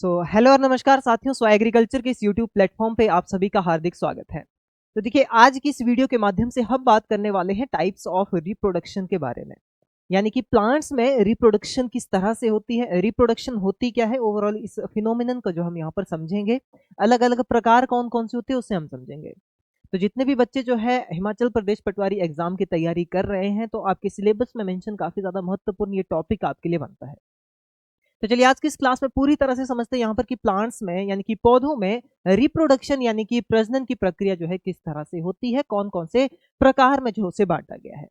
Hello और नमस्कार साथियों। एग्रीकल्चर के इस यूट्यूब प्लेटफॉर्म पे आप सभी का हार्दिक स्वागत है। तो देखिए, आज की इस वीडियो के माध्यम से हम बात करने वाले हैं टाइप्स ऑफ रिप्रोडक्शन के बारे में। यानी कि प्लांट्स में रिप्रोडक्शन किस तरह से होती है, रिप्रोडक्शन होती क्या है, ओवरऑल इस फिनोमिनन को जो हम यहाँ पर समझेंगे। अलग अलग प्रकार कौन कौन से होते हैं उससे हम समझेंगे। तो जितने भी बच्चे जो है हिमाचल प्रदेश पटवारी एग्जाम की तैयारी कर रहे हैं, तो आपके सिलेबस में मेंशन काफी ज्यादा महत्वपूर्ण ये टॉपिक आपके लिए बनता है। तो चलिए आज की इस क्लास में पूरी तरह से समझते हैं यहाँ पर कि प्लांट्स में यानी कि पौधों में रिप्रोडक्शन यानी कि प्रजनन की प्रक्रिया जो है किस तरह से होती है, कौन कौन से प्रकार में जो उसे बांटा गया है।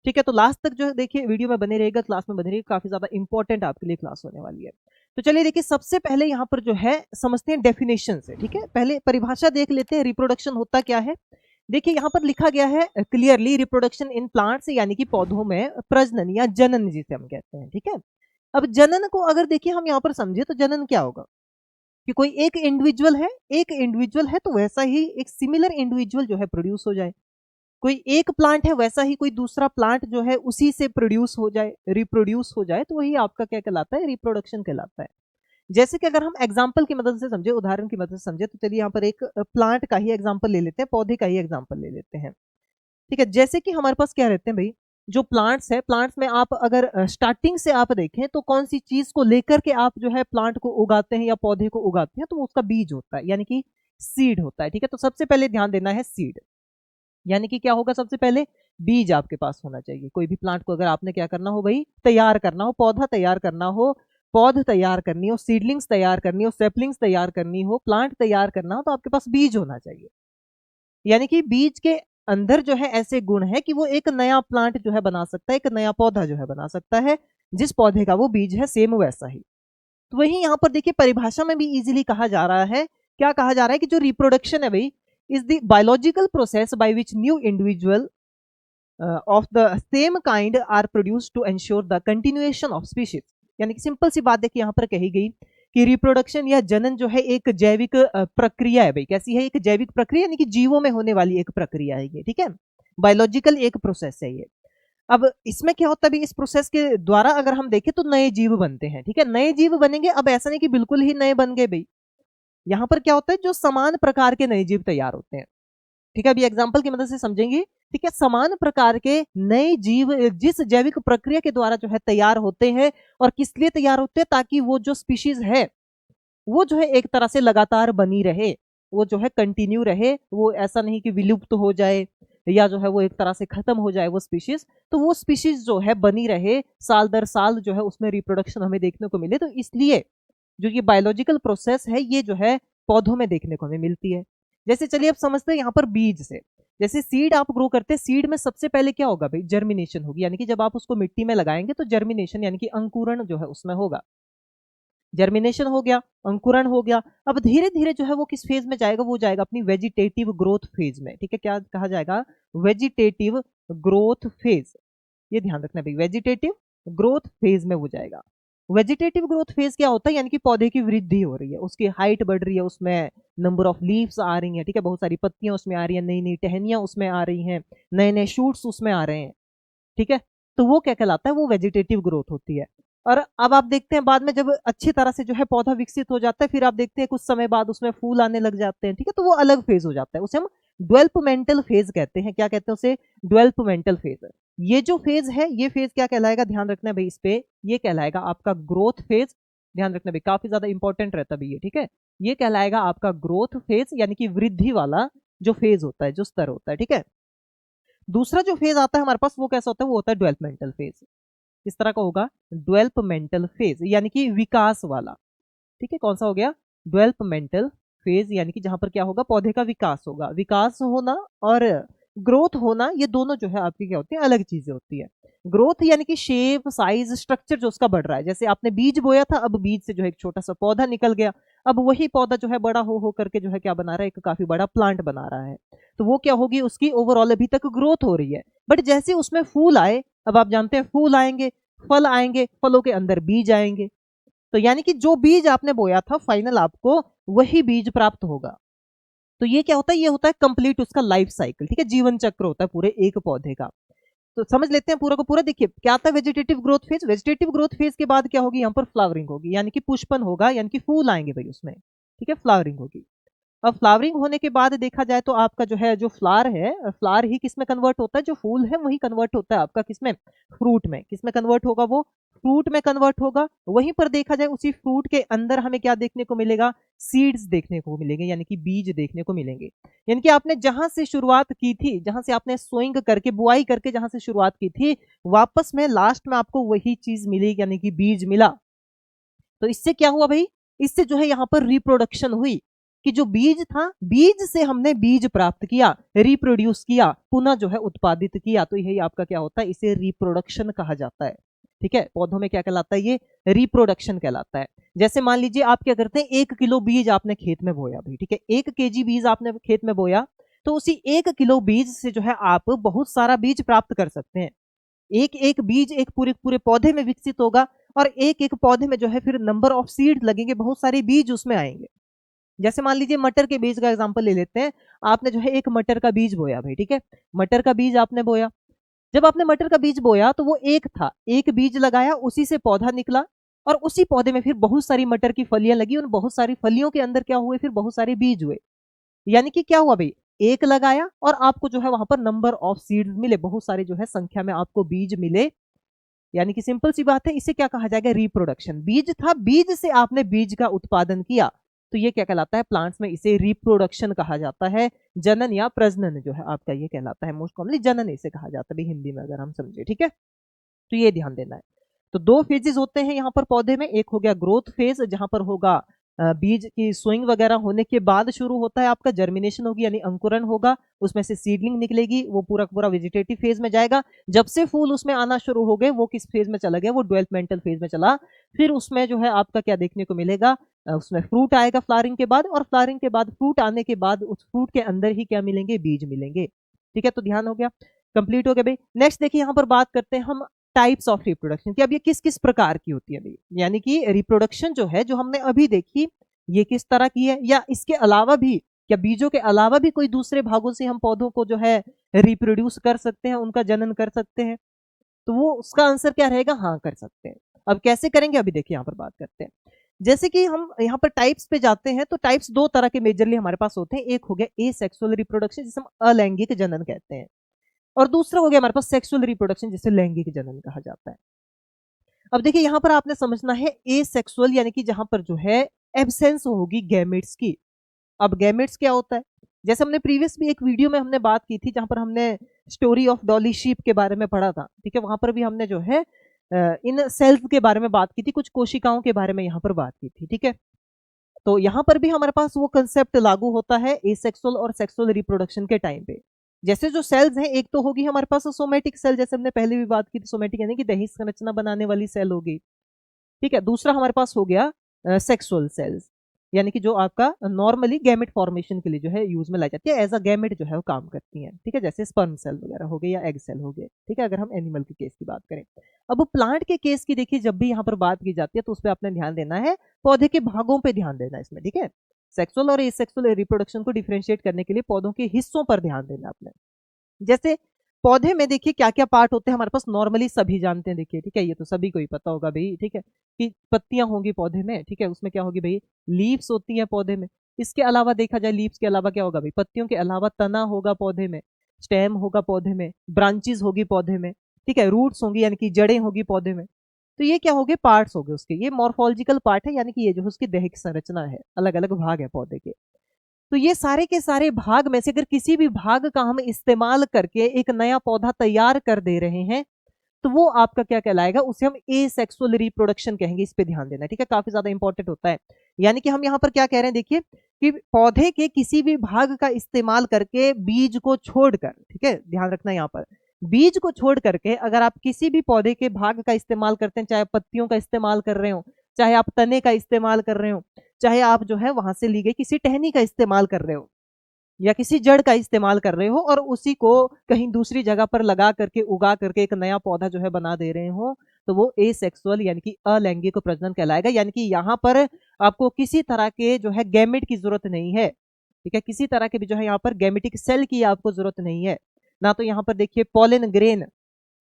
ठीक है, तो लास्ट तक जो है देखिए वीडियो में बने रहेगा, क्लास में बने रहेगा, काफी ज्यादा इंपॉर्टेंट आपके लिए क्लास होने वाली है। तो चलिए देखिए, सबसे पहले यहाँ पर जो है समझते हैं डेफिनेशन से। ठीक है, पहले परिभाषा देख लेते हैं, रिप्रोडक्शन होता क्या है। देखिए यहाँ पर लिखा गया है क्लियरली, रिप्रोडक्शन इन प्लांट्स यानी कि पौधों में प्रजनन या जनन जिसे हम कहते हैं। ठीक है, अब जनन को अगर देखिए हम यहाँ पर समझे तो जनन क्या होगा कि कोई एक इंडिविजुअल है तो वैसा ही एक सिमिलर इंडिविजुअल जो है प्रोड्यूस हो जाए। कोई एक प्लांट है वैसा ही कोई दूसरा प्लांट जो है उसी से प्रोड्यूस हो जाए, रिप्रोड्यूस हो जाए, तो वही आपका क्या कहलाता है, रिप्रोडक्शन कहलाता है। जैसे कि अगर हम एग्जाम्पल की मदद से समझे, उदाहरण की मदद से समझे, तो चलिए यहाँ पर एक प्लांट का ही एग्जाम्पल ले लेते हैं, पौधे का ही एग्जाम्पल ले लेते हैं। ठीक है, जैसे कि हमारे पास क्या रहते हैं भाई, जो प्लांट्स है, प्लांट्स में आप अगर स्टार्टिंग से आप देखें तो कौन सी चीज को लेकर के आप जो है प्लांट को उगाते हैं या पौधे को उगाते हैं, तो वो उसका बीज होता है यानी कि सीड होता है। ठीक है, तो सबसे पहले ध्यान देना है सीड, यानी कि क्या होगा, सबसे पहले बीज आपके पास होना चाहिए। कोई भी प्लांट को अगर आपने क्या करना हो भाई, तैयार करना हो, पौधा तैयार करना हो, पौध तैयार करनी हो, सीडलिंग्स तैयार करनी हो, सेपलिंग्स तैयार करनी हो, प्लांट तैयार करना हो, तो आपके पास बीज होना चाहिए। यानी कि बीज के अंदर जो है ऐसे गुण है कि वो एक नया प्लांट जो है बना सकता है, एक नया पौधा जो है बना सकता है। जिस पौधे का वो बीज है सेम वैसा ही। तो वही यहाँ पर देखिए परिभाषा में भी इजीली कहा जा रहा है, क्या कहा जा रहा है कि जो रिप्रोडक्शन है भाई, is the biological process by which new individual of the same kind are produce to ensure the continuation of species. यानी कि सिंपल सी बात देखिए यहाँ पर कही गई कि रिप्रोडक्शन या जनन जो है एक जैविक प्रक्रिया है भाई। कैसी है, एक जैविक प्रक्रिया, यानी कि जीवों में होने वाली एक प्रक्रिया है ये। ठीक है, बायोलॉजिकल एक प्रोसेस है ये। अब इसमें क्या होता है इस प्रोसेस के द्वारा अगर हम देखें तो नए जीव बनते हैं। ठीक है, नए जीव बनेंगे। अब ऐसा नहीं कि बिल्कुल ही नए बन गए भाई, यहाँ पर क्या होता है, जो समान प्रकार के नए जीव तैयार होते हैं। ठीक है, अभी एग्जाम्पल की मदद से समझेंगे। ठीक है, समान प्रकार के नए जीव जिस जैविक प्रक्रिया के द्वारा जो है तैयार होते हैं, और किस लिए तैयार होते हैं, ताकि वो जो स्पीशीज है वो जो है एक तरह से लगातार बनी रहे, वो जो है कंटिन्यू रहे, वो ऐसा नहीं कि विलुप्त हो जाए या जो है वो एक तरह से खत्म हो जाए वो स्पीशीज। तो वो स्पीशीज जो है बनी रहे, साल दर साल जो है उसमें रिप्रोडक्शन हमें देखने को मिले। तो इसलिए जो ये बायोलॉजिकल प्रोसेस है ये जो है पौधों में देखने को हमें मिलती है। जैसे चलिए अब समझते हैं यहाँ पर बीज से। जैसे सीड आप ग्रो करते हैं, सीड में सबसे पहले क्या होगा भाई, जर्मिनेशन होगी। यानी कि जब आप उसको मिट्टी में लगाएंगे तो जर्मिनेशन यानी कि अंकुरण जो है उसमें होगा। जर्मिनेशन हो गया, अंकुरण हो गया। अब धीरे धीरे जो है वो किस फेज में जाएगा, वो जाएगा अपनी वेजिटेटिव ग्रोथ फेज में। ठीक है, क्या कहा जाएगा, वेजिटेटिव ग्रोथ फेज। ये ध्यान रखना भाई, वेजिटेटिव ग्रोथ फेज में वो जाएगा। वेजिटेटिव ग्रोथ फेज क्या होता है, यानी कि पौधे की वृद्धि हो रही है, उसकी हाइट बढ़ रही है, उसमें नंबर ऑफ लीव्स आ रही हैं। ठीक है, बहुत सारी पत्तियां उसमें आ रही हैं, नई नई टहनियां उसमें आ रही हैं, नए नए शूट्स उसमें आ रहे हैं। ठीक है, तो वो क्या कहलाता है, वो वेजिटेटिव ग्रोथ होती है। और अब आप देखते हैं बाद में जब अच्छी तरह से जो है पौधा विकसित हो जाता है, फिर आप देखते हैं कुछ समय बाद उसमें फूल आने लग जाते हैं। ठीक है, तो वो अलग फेज हो जाता है, उसे हम डेवलपमेंटल फेज कहते हैं। क्या कहते हैं उसे, डेवलपमेंटल फेज। ये जो फेज है, ये फेज क्या कहलाएगा, ध्यान रखना है भाई इस पे, ये कहलाएगा आपका ग्रोथ फेज। ध्यान रखना भाई, काफी ज्यादा इंपॉर्टेंट रहता है भाई ये। ठीक है, ये कहलाएगा आपका ग्रोथ फेज, यानी कि वृद्धि वाला जो फेज होता है, जो स्तर होता है। ठीक है, दूसरा जो फेज आता है हमारे पास वो कैसा होता है, वो होता है डेवलपमेंटल फेज। किस तरह का होगा, डेवलपमेंटल फेज, यानी कि विकास वाला। ठीक है, कौन सा हो गया, डेवलपमेंटल फेज, यानी कि जहां पर क्या होगा, पौधे का विकास होगा। विकास होना और ग्रोथ होना, ये दोनों जो है आपकी क्या होती है, अलग चीजें होती है। ग्रोथ यानी कि शेप, साइज, स्ट्रक्चर जो उसका बढ़ रहा है। जैसे आपने बीज बोया था, अब बीज से जो है एक छोटा सा पौधा निकल गया, अब वही पौधा जो है बड़ा हो करके जो है क्या बना रहा है, एक काफी बड़ा प्लांट बना रहा है। तो वो क्या होगी, उसकी ओवरऑल अभी तक ग्रोथ हो रही है। बट जैसे उसमें फूल आए, अब आप जानते हैं फूल आएंगे, फल आएंगे, फलों के अंदर बीज आएंगे। तो यानी कि जो बीज आपने बोया था फाइनल आपको वही बीज प्राप्त होगा। तो ये क्या होता है, ये होता है कंप्लीट उसका लाइफ साइकिल। ठीक है, जीवन चक्र होता है पूरे एक पौधे का। तो समझ लेते हैं पूरा को पूरा। देखिए क्या था vegetative growth phase, vegetative growth phase के बाद क्या होगी, यहाँ पर फ्लावरिंग होगी, यानी कि पुष्पन होगा, यानी कि फूल आएंगे भाई उसमें, ठीक है, फ्लावरिंग होगी। अब फ्लावरिंग होने के बाद देखा जाए तो आपका जो है जो फ्लावर है, फ्लावर ही किसमें कन्वर्ट होता है, जो फूल है वही कन्वर्ट होता है आपका किसमें, फ्रूट में। किसमें कन्वर्ट होगा, वो फ्रूट में कन्वर्ट होगा। वहीं पर देखा जाए उसी फ्रूट के अंदर हमें क्या देखने को मिलेगा, सीड्स देखने को मिलेंगे, यानी कि बीज देखने को मिलेंगे। यानी कि आपने जहां से शुरुआत की थी, जहां से आपने सोइंग करके बुआई करके जहां से शुरुआत की थी, वापस में लास्ट में आपको वही चीज मिली, यानी कि बीज मिला। तो इससे क्या हुआ भाई, इससे जो है यहाँ पर रिप्रोडक्शन हुई, कि जो बीज था, बीज से हमने बीज प्राप्त किया, रिप्रोड्यूस किया, पुनः जो है उत्पादित किया। तो यही आपका क्या होता है, इसे रिप्रोडक्शन कहा जाता है। ठीक है, पौधों में क्या कहलाता है, ये रिप्रोडक्शन कहलाता है। जैसे मान लीजिए आप क्या करते हैं, 1 किलो बीज आपने खेत में बोया भाई, ठीक है, 1 kg बीज आपने खेत में बोया, तो उसी 1 किलो बीज से जो है आप बहुत सारा बीज प्राप्त कर सकते हैं। एक एक बीज एक पूरे पूरे पौधे में विकसित होगा, और एक एक पौधे में जो है फिर नंबर ऑफ सीड लगेंगे, बहुत सारे बीज उसमें आएंगे। जैसे मान लीजिए मटर के बीज का एग्जांपल ले लेते हैं, आपने जो है एक मटर का बीज बोया भाई, ठीक है, मटर का बीज आपने बोया। जब आपने मटर का बीज बोया तो वो एक था, एक बीज लगाया, उसी से पौधा निकला, और उसी पौधे में फिर बहुत सारी मटर की फलियां लगी, उन बहुत सारी फलियों के अंदर क्या हुए, फिर बहुत सारे बीज हुए। यानी कि क्या हुआ भाई, एक लगाया और आपको जो है वहां पर नंबर ऑफ सीड्स मिले, बहुत सारे जो है संख्या में आपको बीज मिले। यानी कि सिंपल सी बात है, इसे क्या कहा जाएगा, रिप्रोडक्शन। बीज था, बीज से आपने बीज का उत्पादन किया, तो ये क्या कहलाता है, प्लांट्स में इसे रिप्रोडक्शन कहा जाता है। जनन या प्रजनन जो है आपका ये कहलाता है, मोस्ट कॉमनली जनन इसे कहा जाता है हिंदी में अगर हम समझे, ठीक है। तो ये ध्यान देना है। तो 2 फेजेस होते हैं यहाँ पर पौधे में, एक हो गया ग्रोथ फेज, जहां पर होगा बीज की स्विंग वगैरह होने के बाद शुरू होता है आपका जर्मिनेशन होगी, यानी अंकुरन होगा, उसमें से सीडलिंग निकलेगी, वो पूरा पूरा वेजिटेटिव फेज में जाएगा। जब से फूल उसमें आना शुरू हो गए, वो किस फेज में चला गया, वो डेवलपमेंटल फेज में चला। फिर उसमें जो है आपका क्या देखने को मिलेगा, उसमें फ्रूट आएगा फ्लावरिंग के बाद, और फ्लावरिंग के बाद फ्रूट आने के बाद उस फ्रूट के अंदर ही क्या मिलेंगे, बीज मिलेंगे। ठीक है, तो ध्यान हो गया, कंप्लीट हो गया भाई। नेक्स्ट देखिए यहाँ पर बात करते हैं हम टाइप्स ऑफ रिप्रोडक्शन की। अब ये किस किस प्रकार की होती है भाई, यानी कि रिप्रोडक्शन जो है, जो हमने अभी देखी, ये किस तरह की है, या इसके अलावा भी, क्या बीजों के अलावा भी कोई दूसरे भागों से हम पौधों को जो है रिप्रोड्यूस कर सकते हैं, उनका जनन कर सकते हैं, तो वो उसका आंसर क्या रहेगा, हाँ कर सकते हैं। अब कैसे करेंगे, अभी देखिए यहाँ पर बात करते हैं। जैसे कि हम यहाँ पर टाइप्स पे जाते हैं, तो टाइप्स 2 तरह के मेजरली हमारे पास होते हैं। एक हो गया एसेक्सुअल रिप्रोडक्शन, जिसे हम अलैंगिक जनन कहते हैं, और दूसरा हो गया हमारे पास सेक्सुअल रिप्रोडक्शन, जिसे लैंगिक जनन कहा जाता है। अब देखिए यहाँ पर आपने समझना है एसेक्सुअल, यानी कि जहां पर जो है एब्सेंस होगी गैमेट्स की। अब गैमेट्स क्या होता है, जैसे हमने प्रीवियस भी एक वीडियो में हमने बात की थी, जहां पर हमने स्टोरी ऑफ डॉली शीप के बारे में पढ़ा था, ठीक है, वहां पर भी हमने जो है इन सेल्स के बारे में बात की थी, कुछ कोशिकाओं के बारे में यहाँ पर बात की थी, ठीक है। तो यहाँ पर भी हमारे पास वो कंसेप्ट लागू होता है एसेक्सुअल और सेक्सुअल रिप्रोडक्शन के टाइम पे। जैसे जो सेल्स हैं, एक तो होगी हमारे पास सोमेटिक सेल, जैसे हमने पहले भी बात की थी, सोमेटिक यानी कि दैहिक संरचना बनाने वाली सेल होगी, ठीक है। दूसरा हमारे पास हो गया सेक्सुअल सेल्स, यानी कि जो आपका नॉर्मली गैमेट फॉर्मेशन के लिए जो है यूज में लाई जाती है, एज अ गैमेट जो है वो काम करती हैं, ठीक है, जैसे स्पर्म सेल वगैरह हो गए या एग सेल हो गए, ठीक है, अगर हम एनिमल के केस की बात करें। अब प्लांट के केस की देखिए, जब भी यहाँ पर बात की जाती है तो उस पर आपने ध्यान देना है, पौधे के भागों पे ध्यान देना है इसमें, ठीक है। सेक्सुअल और एसेक्सुअल रिप्रोडक्शन को डिफरेंशिएट करने के लिए पौधों के हिस्सों पर ध्यान देना आपने। जैसे पौधे में देखिए क्या क्या पार्ट होते हैं हमारे पास, नॉर्मली सभी जानते हैं, देखिए, ठीक है, ये तो सभी को ही पता होगा भाई, ठीक है, कि पत्तियां होंगी पौधे में, ठीक है, उसमें क्या होगी भाई, लीव्स होती हैं पौधे में। इसके अलावा देखा जाए, लीव्स के अलावा क्या होगा भाई, पत्तियों के अलावा तना होगा पौधे में, स्टेम होगा पौधे में, ब्रांचेस होगी पौधे में, ठीक है, रूट्स होंगी, यानी कि जड़ें होगी पौधे में। तो ये क्या हो गए, पार्ट्स हो गए उसके, ये मॉर्फोलॉजिकल पार्ट है, यानी कि ये जो उसकी दैहिक संरचना है, अलग अलग भाग है पौधे के। तो ये सारे के सारे भाग में से अगर किसी भी भाग का हम इस्तेमाल करके एक नया पौधा तैयार कर दे रहे हैं, तो वो आपका क्या कहलाएगा, उसे हम एसेक्सुअल रिप्रोडक्शन कहेंगे। इस पे ध्यान देना, ठीक है, काफी ज्यादा इंपॉर्टेंट होता है। यानी कि हम यहाँ पर क्या कह रहे हैं, देखिए, कि पौधे के किसी भी भाग का इस्तेमाल करके बीज को छोड़कर, ठीक है, ध्यान रखना यहाँ पर, बीज को छोड़ करके अगर आप किसी भी पौधे के भाग का इस्तेमाल करते हैं, चाहे पत्तियों का इस्तेमाल कर रहे हो, चाहे आप तने का इस्तेमाल कर रहे हो, चाहे आप जो है वहां से ली गई किसी टहनी का इस्तेमाल कर रहे हो, या किसी जड़ का इस्तेमाल कर रहे हो, और उसी को कहीं दूसरी जगह पर लगा करके उगा करके एक नया पौधा जो है बना दे रहे हो, तो वो एसेक्सुअल यानी कि अलैंगिक प्रजनन कहलाएगा। यानी कि यहाँ पर आपको किसी तरह के जो है गैमेट की जरूरत नहीं है, ठीक है, किसी तरह के भी जो है यहाँ पर गैमेटिक सेल की आपको जरूरत नहीं है। ना तो यहाँ पर देखिए पोलन ग्रेन,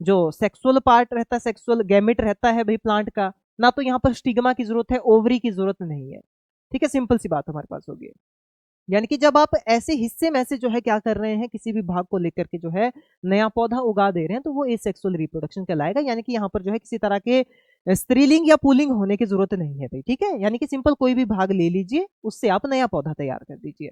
जो सेक्सुअल पार्ट रहता है, सेक्सुअल गैमेट रहता है भाई प्लांट का, ना तो यहाँ पर स्टिग्मा की जरूरत है, ओवरी की जरूरत नहीं है। ठीक है, सिंपल सी बात हमारे पास होगी। यानी कि जब आप ऐसे हिस्से में से जो है क्या कर रहे हैं, किसी भी भाग को लेकर के जो है नया पौधा उगा दे रहे हैं, तो वो एसेक्सुअल रिप्रोडक्शन कहलाएगा। यानी कि यहाँ पर जो है किसी तरह के स्त्रीलिंग या पुलिंग होने की जरूरत नहीं है भाई। ठीक है, यानी कि सिंपल कोई भी भाग ले लीजिए, उससे आप नया पौधा तैयार कर दीजिए।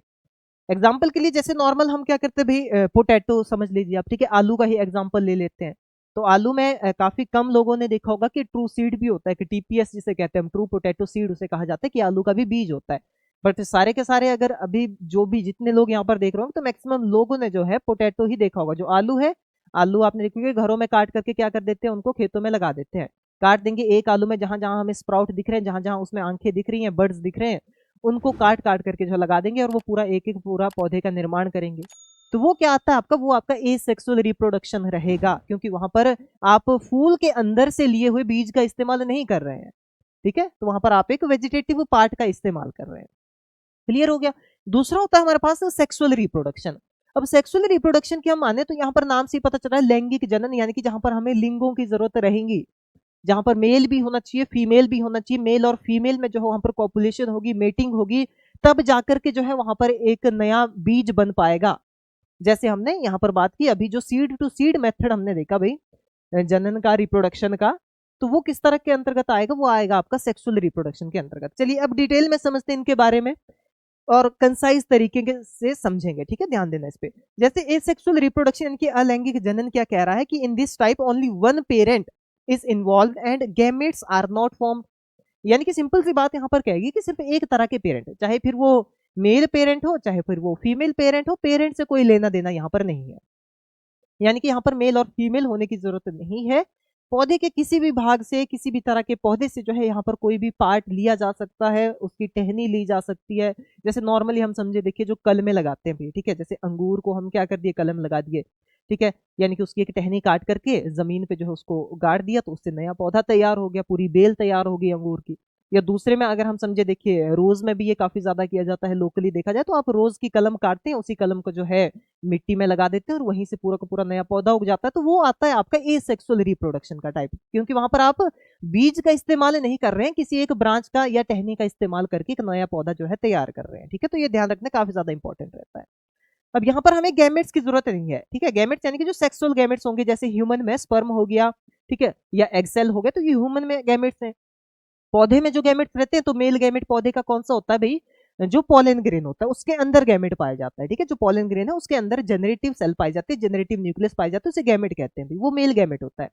एग्जाम्पल के लिए जैसे नॉर्मल हम क्या करते हैं भाई, पोटैटो समझ लीजिए आप। ठीक है, आलू का ही एग्जाम्पल ले लेते हैं। तो आलू में काफी कम लोगों ने देखा होगा कि ट्रू सीड भी होता है, कि टीपीएस जिसे कहते हैं हम, ट्रू पोटैटो सीड उसे कहा जाता है, कि आलू का भी बीज होता है। बट सारे के सारे अगर अभी जो भी जितने लोग यहाँ पर देख रहे हो, तो मैक्सिमम लोगों ने जो है पोटैटो ही देखा होगा। जो आलू है, आलू आपने देखोगे घरों में काट करके क्या कर देते हैं, उनको खेतों में लगा देते हैं। काट देंगे एक आलू में, जहां जहां हमें स्प्राउट दिख रहे हैं, जहां जहां उसमें आंखें दिख रही हैं, बर्ड्स दिख रहे हैं, उनको काट काट करके जो लगा देंगे, और वो पूरा एक एक पूरा पौधे का निर्माण करेंगे। तो वो क्या आता है आपका, वो आपका एसेक्सुअल रिप्रोडक्शन रहेगा, क्योंकि वहां पर आप फूल के अंदर से लिए हुए बीज का इस्तेमाल नहीं कर रहे हैं। ठीक है, तो वहां पर आप एक वेजिटेटिव पार्ट का इस्तेमाल कर रहे हैं। क्लियर हो गया। दूसरा होता है हमारे पास सेक्सुअल रिप्रोडक्शन। अब सेक्सुअल रिप्रोडक्शन की हम माने तो यहाँ पर नाम से ही पता चल रहा है लैंगिक जनन, यानी कि जहां पर हमें लिंगों की जरूरत रहेंगी, जहां पर मेल भी होना चाहिए, फीमेल भी होना चाहिए। मेल और फीमेल में जो वहां पर कॉपुलेशन होगी, मेटिंग होगी, तब जाकर के जो है वहां पर एक नया बीज बन पाएगा। जैसे हमने यहाँ पर बात की अभी, जो सीड टू सीड मेथड हमने देखा भाई, जनन का, रिप्रोडक्शन का, तो वो किस तरह के अंतर्गत आएगा, वो आएगा आपका सेक्सुअल रिप्रोडक्शन के अंतर्गत। चलिए अब डिटेल में समझते हैं इनके बारे में, और कंसाइज तरीके से समझेंगे। ठीक है, ध्यान देना इस पे। जैसे एसेक्सुअल रिप्रोडक्शन यानी कि अलैंगिक जनन क्या कह रहा है, कि in this type only one parent is involve and gametes are not formed. यानी कि सिंपल सी बात यहाँ पर कहेगी कि सिर्फ एक तरह के पेरेंट, चाहे फिर वो मेल पेरेंट हो, चाहे फिर वो फीमेल पेरेंट हो, पेरेंट से कोई लेना देना यहाँ पर नहीं है। यानी कि यहाँ पर मेल और फीमेल होने की जरूरत नहीं है। पौधे के किसी भी भाग से, किसी भी तरह के पौधे से जो है यहाँ पर कोई भी पार्ट लिया जा सकता है, उसकी टहनी ली जा सकती है। जैसे नॉर्मली हम समझे, देखिए जो कलमे लगाते हैं भी, ठीक है, जैसे अंगूर को हम क्या कर दिए, कलम लगा दिए। ठीक है, यानी कि उसकी एक टहनी काट करके जमीन पे जो है उसको गाड़ दिया, तो उससे नया पौधा तैयार हो गया, पूरी बेल तैयार हो गई अंगूर की। या दूसरे में अगर हम समझे, देखिए रोज में भी ये काफी ज्यादा किया जाता है, लोकली देखा जाए तो आप रोज की कलम काटते हैं, उसी कलम को जो है मिट्टी में लगा देते हैं, और वहीं से पूरा का पूरा नया पौधा उग जाता है। तो वो आता है आपका एसेक्सुअल रिप्रोडक्शन का टाइप, क्योंकि वहां पर आप बीज का इस्तेमाल नहीं कर रहे हैं, किसी एक ब्रांच का या टहनी का इस्तेमाल करके एक नया पौधा जो है तैयार कर रहे हैं। ठीक है, तो ये ध्यान रखना काफी ज्यादा इंपॉर्टेंट रहता है। अब यहाँ पर हमें गैमेट्स की जरूरत नहीं है। ठीक है, गैमेट्स यानी कि जो सेक्सुअल गैमेट्स होंगे, जैसे ह्यूमन में स्पर्म हो गया, ठीक है, या एग सेल हो गया, तो ये ह्यूमन में गैमेट्स हैं। पौधे में जो गैमेट्स रहते हैं, तो मेल गैमेट पौधे का कौन सा होता है भाई, जो पॉलन ग्रेन होता है उसके अंदर गैमेट पाया जाता है। ठीक है, जो पॉलन ग्रेन है उसके अंदर जनरेटिव सेल पाई जाती है, जनरेटिव न्यूक्लियस पाई जाती है, उसे गैमेट कहते हैं भाई, वो मेल गैमेट होता है।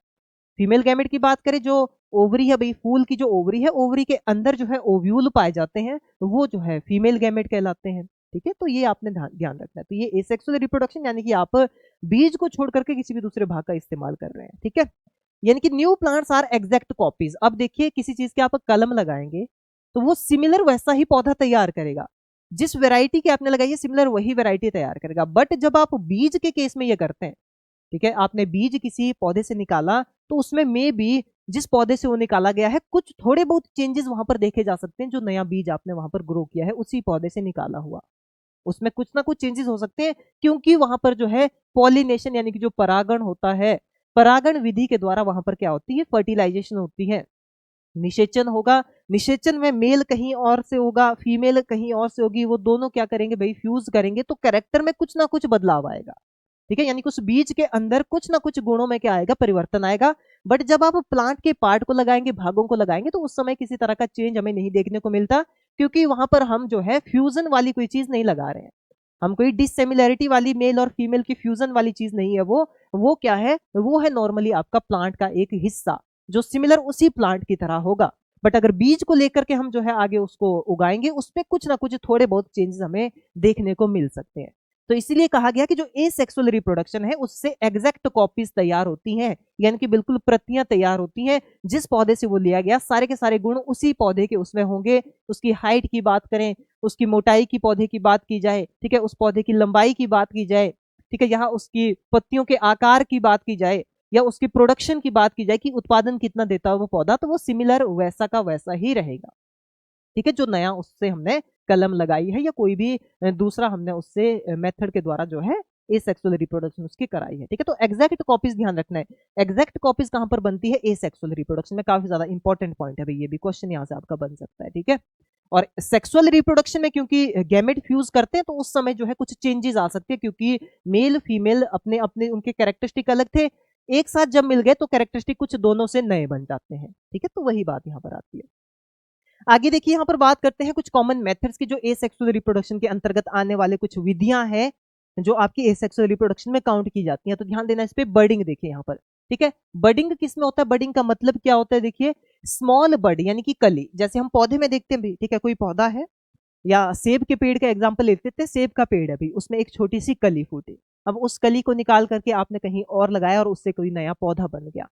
फीमेल गैमेट की बात करें, जो ओवरी है भाई, फूल की जो ओवरी है, ओवरी के अंदर जो है ओव्यूल पाए जाते हैं, वो जो है फीमेल गैमेट कहलाते हैं। ठीक है, तो ये आपने ध्यान रखना है। तो ये एसेक्सुअल रिप्रोडक्शन यानी कि आप बीज को छोड़ करके किसी भी दूसरे भाग का इस्तेमाल कर रहे हैं। ठीक है, यानी कि new plants are exact copies. अब देखिए, किसी चीज के आप कलम लगाएंगे तो वो सिमिलर वैसा ही पौधा तैयार करेगा, जिस वैरायटी के आपने लगाई है सिमिलर वही वैरायटी तैयार करेगा। बट जब आप बीज के केस में ये करते हैं, ठीक है, आपने बीज किसी पौधे से निकाला, तो उसमें मे बी जिस पौधे से वो निकाला गया है, कुछ थोड़े बहुत चेंजेस वहां पर देखे जा सकते हैं। जो नया बीज आपने वहां पर ग्रो किया है उसी पौधे से निकाला हुआ, उसमें कुछ ना कुछ चेंजेस हो सकते हैं, क्योंकि वहां पर जो है पॉलिनेशन यानी कि जो परागण होता है, परागण विधि के द्वारा वहां पर क्या होती है, फर्टिलाइजेशन होती है, निषेचन होगा। निषेचन में मेल कहीं और से होगा, फीमेल कहीं और से होगी, वो दोनों क्या करेंगे भाई, फ्यूज करेंगे, तो कैरेक्टर में कुछ ना कुछ बदलाव आएगा। ठीक है, यानी कि उस बीज के अंदर कुछ ना कुछ गुणों में क्या आएगा, परिवर्तन आएगा। बट जब आप प्लांट के पार्ट को लगाएंगे, भागों को लगाएंगे, तो उस समय किसी तरह का चेंज हमें नहीं देखने को मिलता, क्योंकि वहां पर हम जो है फ्यूजन वाली कोई चीज नहीं लगा रहे हैं। हम कोई डिसिमिलैरिटी वाली, मेल और फीमेल की फ्यूजन वाली चीज नहीं है वो क्या है, वो है नॉर्मली आपका प्लांट का एक हिस्सा, जो सिमिलर उसी प्लांट की तरह होगा। बट अगर बीज को लेकर के हम जो है आगे उसको उगाएंगे, उसमें कुछ ना कुछ थोड़े बहुत चेंजेस हमें देखने को मिल सकते हैं। तो इसीलिए कहा गया कि जो एसेक्सुअल रिप्रोडक्शन है, उससे एग्जैक्ट कॉपीज तैयार होती हैं, यानी कि बिल्कुल प्रतियां तैयार होती हैं। जिस पौधे से वो लिया गया, सारे के सारे गुण उसी पौधे के उसमें होंगे। उसकी हाइट की बात करें, उसकी मोटाई की पौधे की बात की जाए, ठीक है, उस पौधे की लंबाई की बात की जाए, ठीक है, यहाँ उसकी पत्तियों के आकार की बात की जाए, या उसकी प्रोडक्शन की बात की जाए कि उत्पादन कितना देता है वो पौधा, तो वो सिमिलर वैसा का वैसा ही रहेगा। ठीक है, जो नया उससे हमने कलम लगाई है, या कोई भी दूसरा हमने उससे मेथड के द्वारा जो है एसेक्सुअल रिप्रोडक्शन उसकी कराई है, ठीक है। तो एग्जैक्ट कॉपीज ध्यान रखना है, एग्जैक्ट कॉपीज कहां पर बनती है, एसेक्सुअल रिप्रोडक्शन में। काफी ज्यादा इंपॉर्टेंट पॉइंट है भाई, ये भी क्वेश्चन यहां से आपका बन सकता है, ठीक है। और सेक्सुअल रिप्रोडक्शन में क्योंकि गैमेट फ्यूज करते हैं तो उस समय जो है कुछ चेंजेस आ सकते हैं, क्योंकि मेल फीमेल अपने अपने उनके कैरेक्टरिस्टिक अलग थे, एक साथ जब मिल गए तो कैरेक्टरिस्टिक कुछ दोनों से नए बन जाते हैं, ठीक है। तो वही बात यहाँ पर आती है। आगे देखिए यहाँ पर बात करते हैं कुछ कॉमन मेथड्स की जो एसेक्सुअल रिप्रोडक्शन के अंतर्गत आने वाले कुछ विधियां हैं जो आपकी एसेक्सुअल रिप्रोडक्शन में काउंट की जाती हैं। तो ध्यान देना इस पे। बर्डिंग देखिए यहाँ पर, ठीक है। बर्डिंग किस में होता है, बर्डिंग का मतलब क्या होता है, देखिए स्मॉल बर्ड यानी कि कली, जैसे हम पौधे में देखते हैं भी, ठीक है। कोई पौधा है या सेब के पेड़ का एग्जाम्पल लेते थे, सेब का पेड़ है भी, उसमें एक छोटी सी कली फूटी, अब उस कली को निकाल करके आपने कहीं और लगाया और उससे कोई नया पौधा बन गया,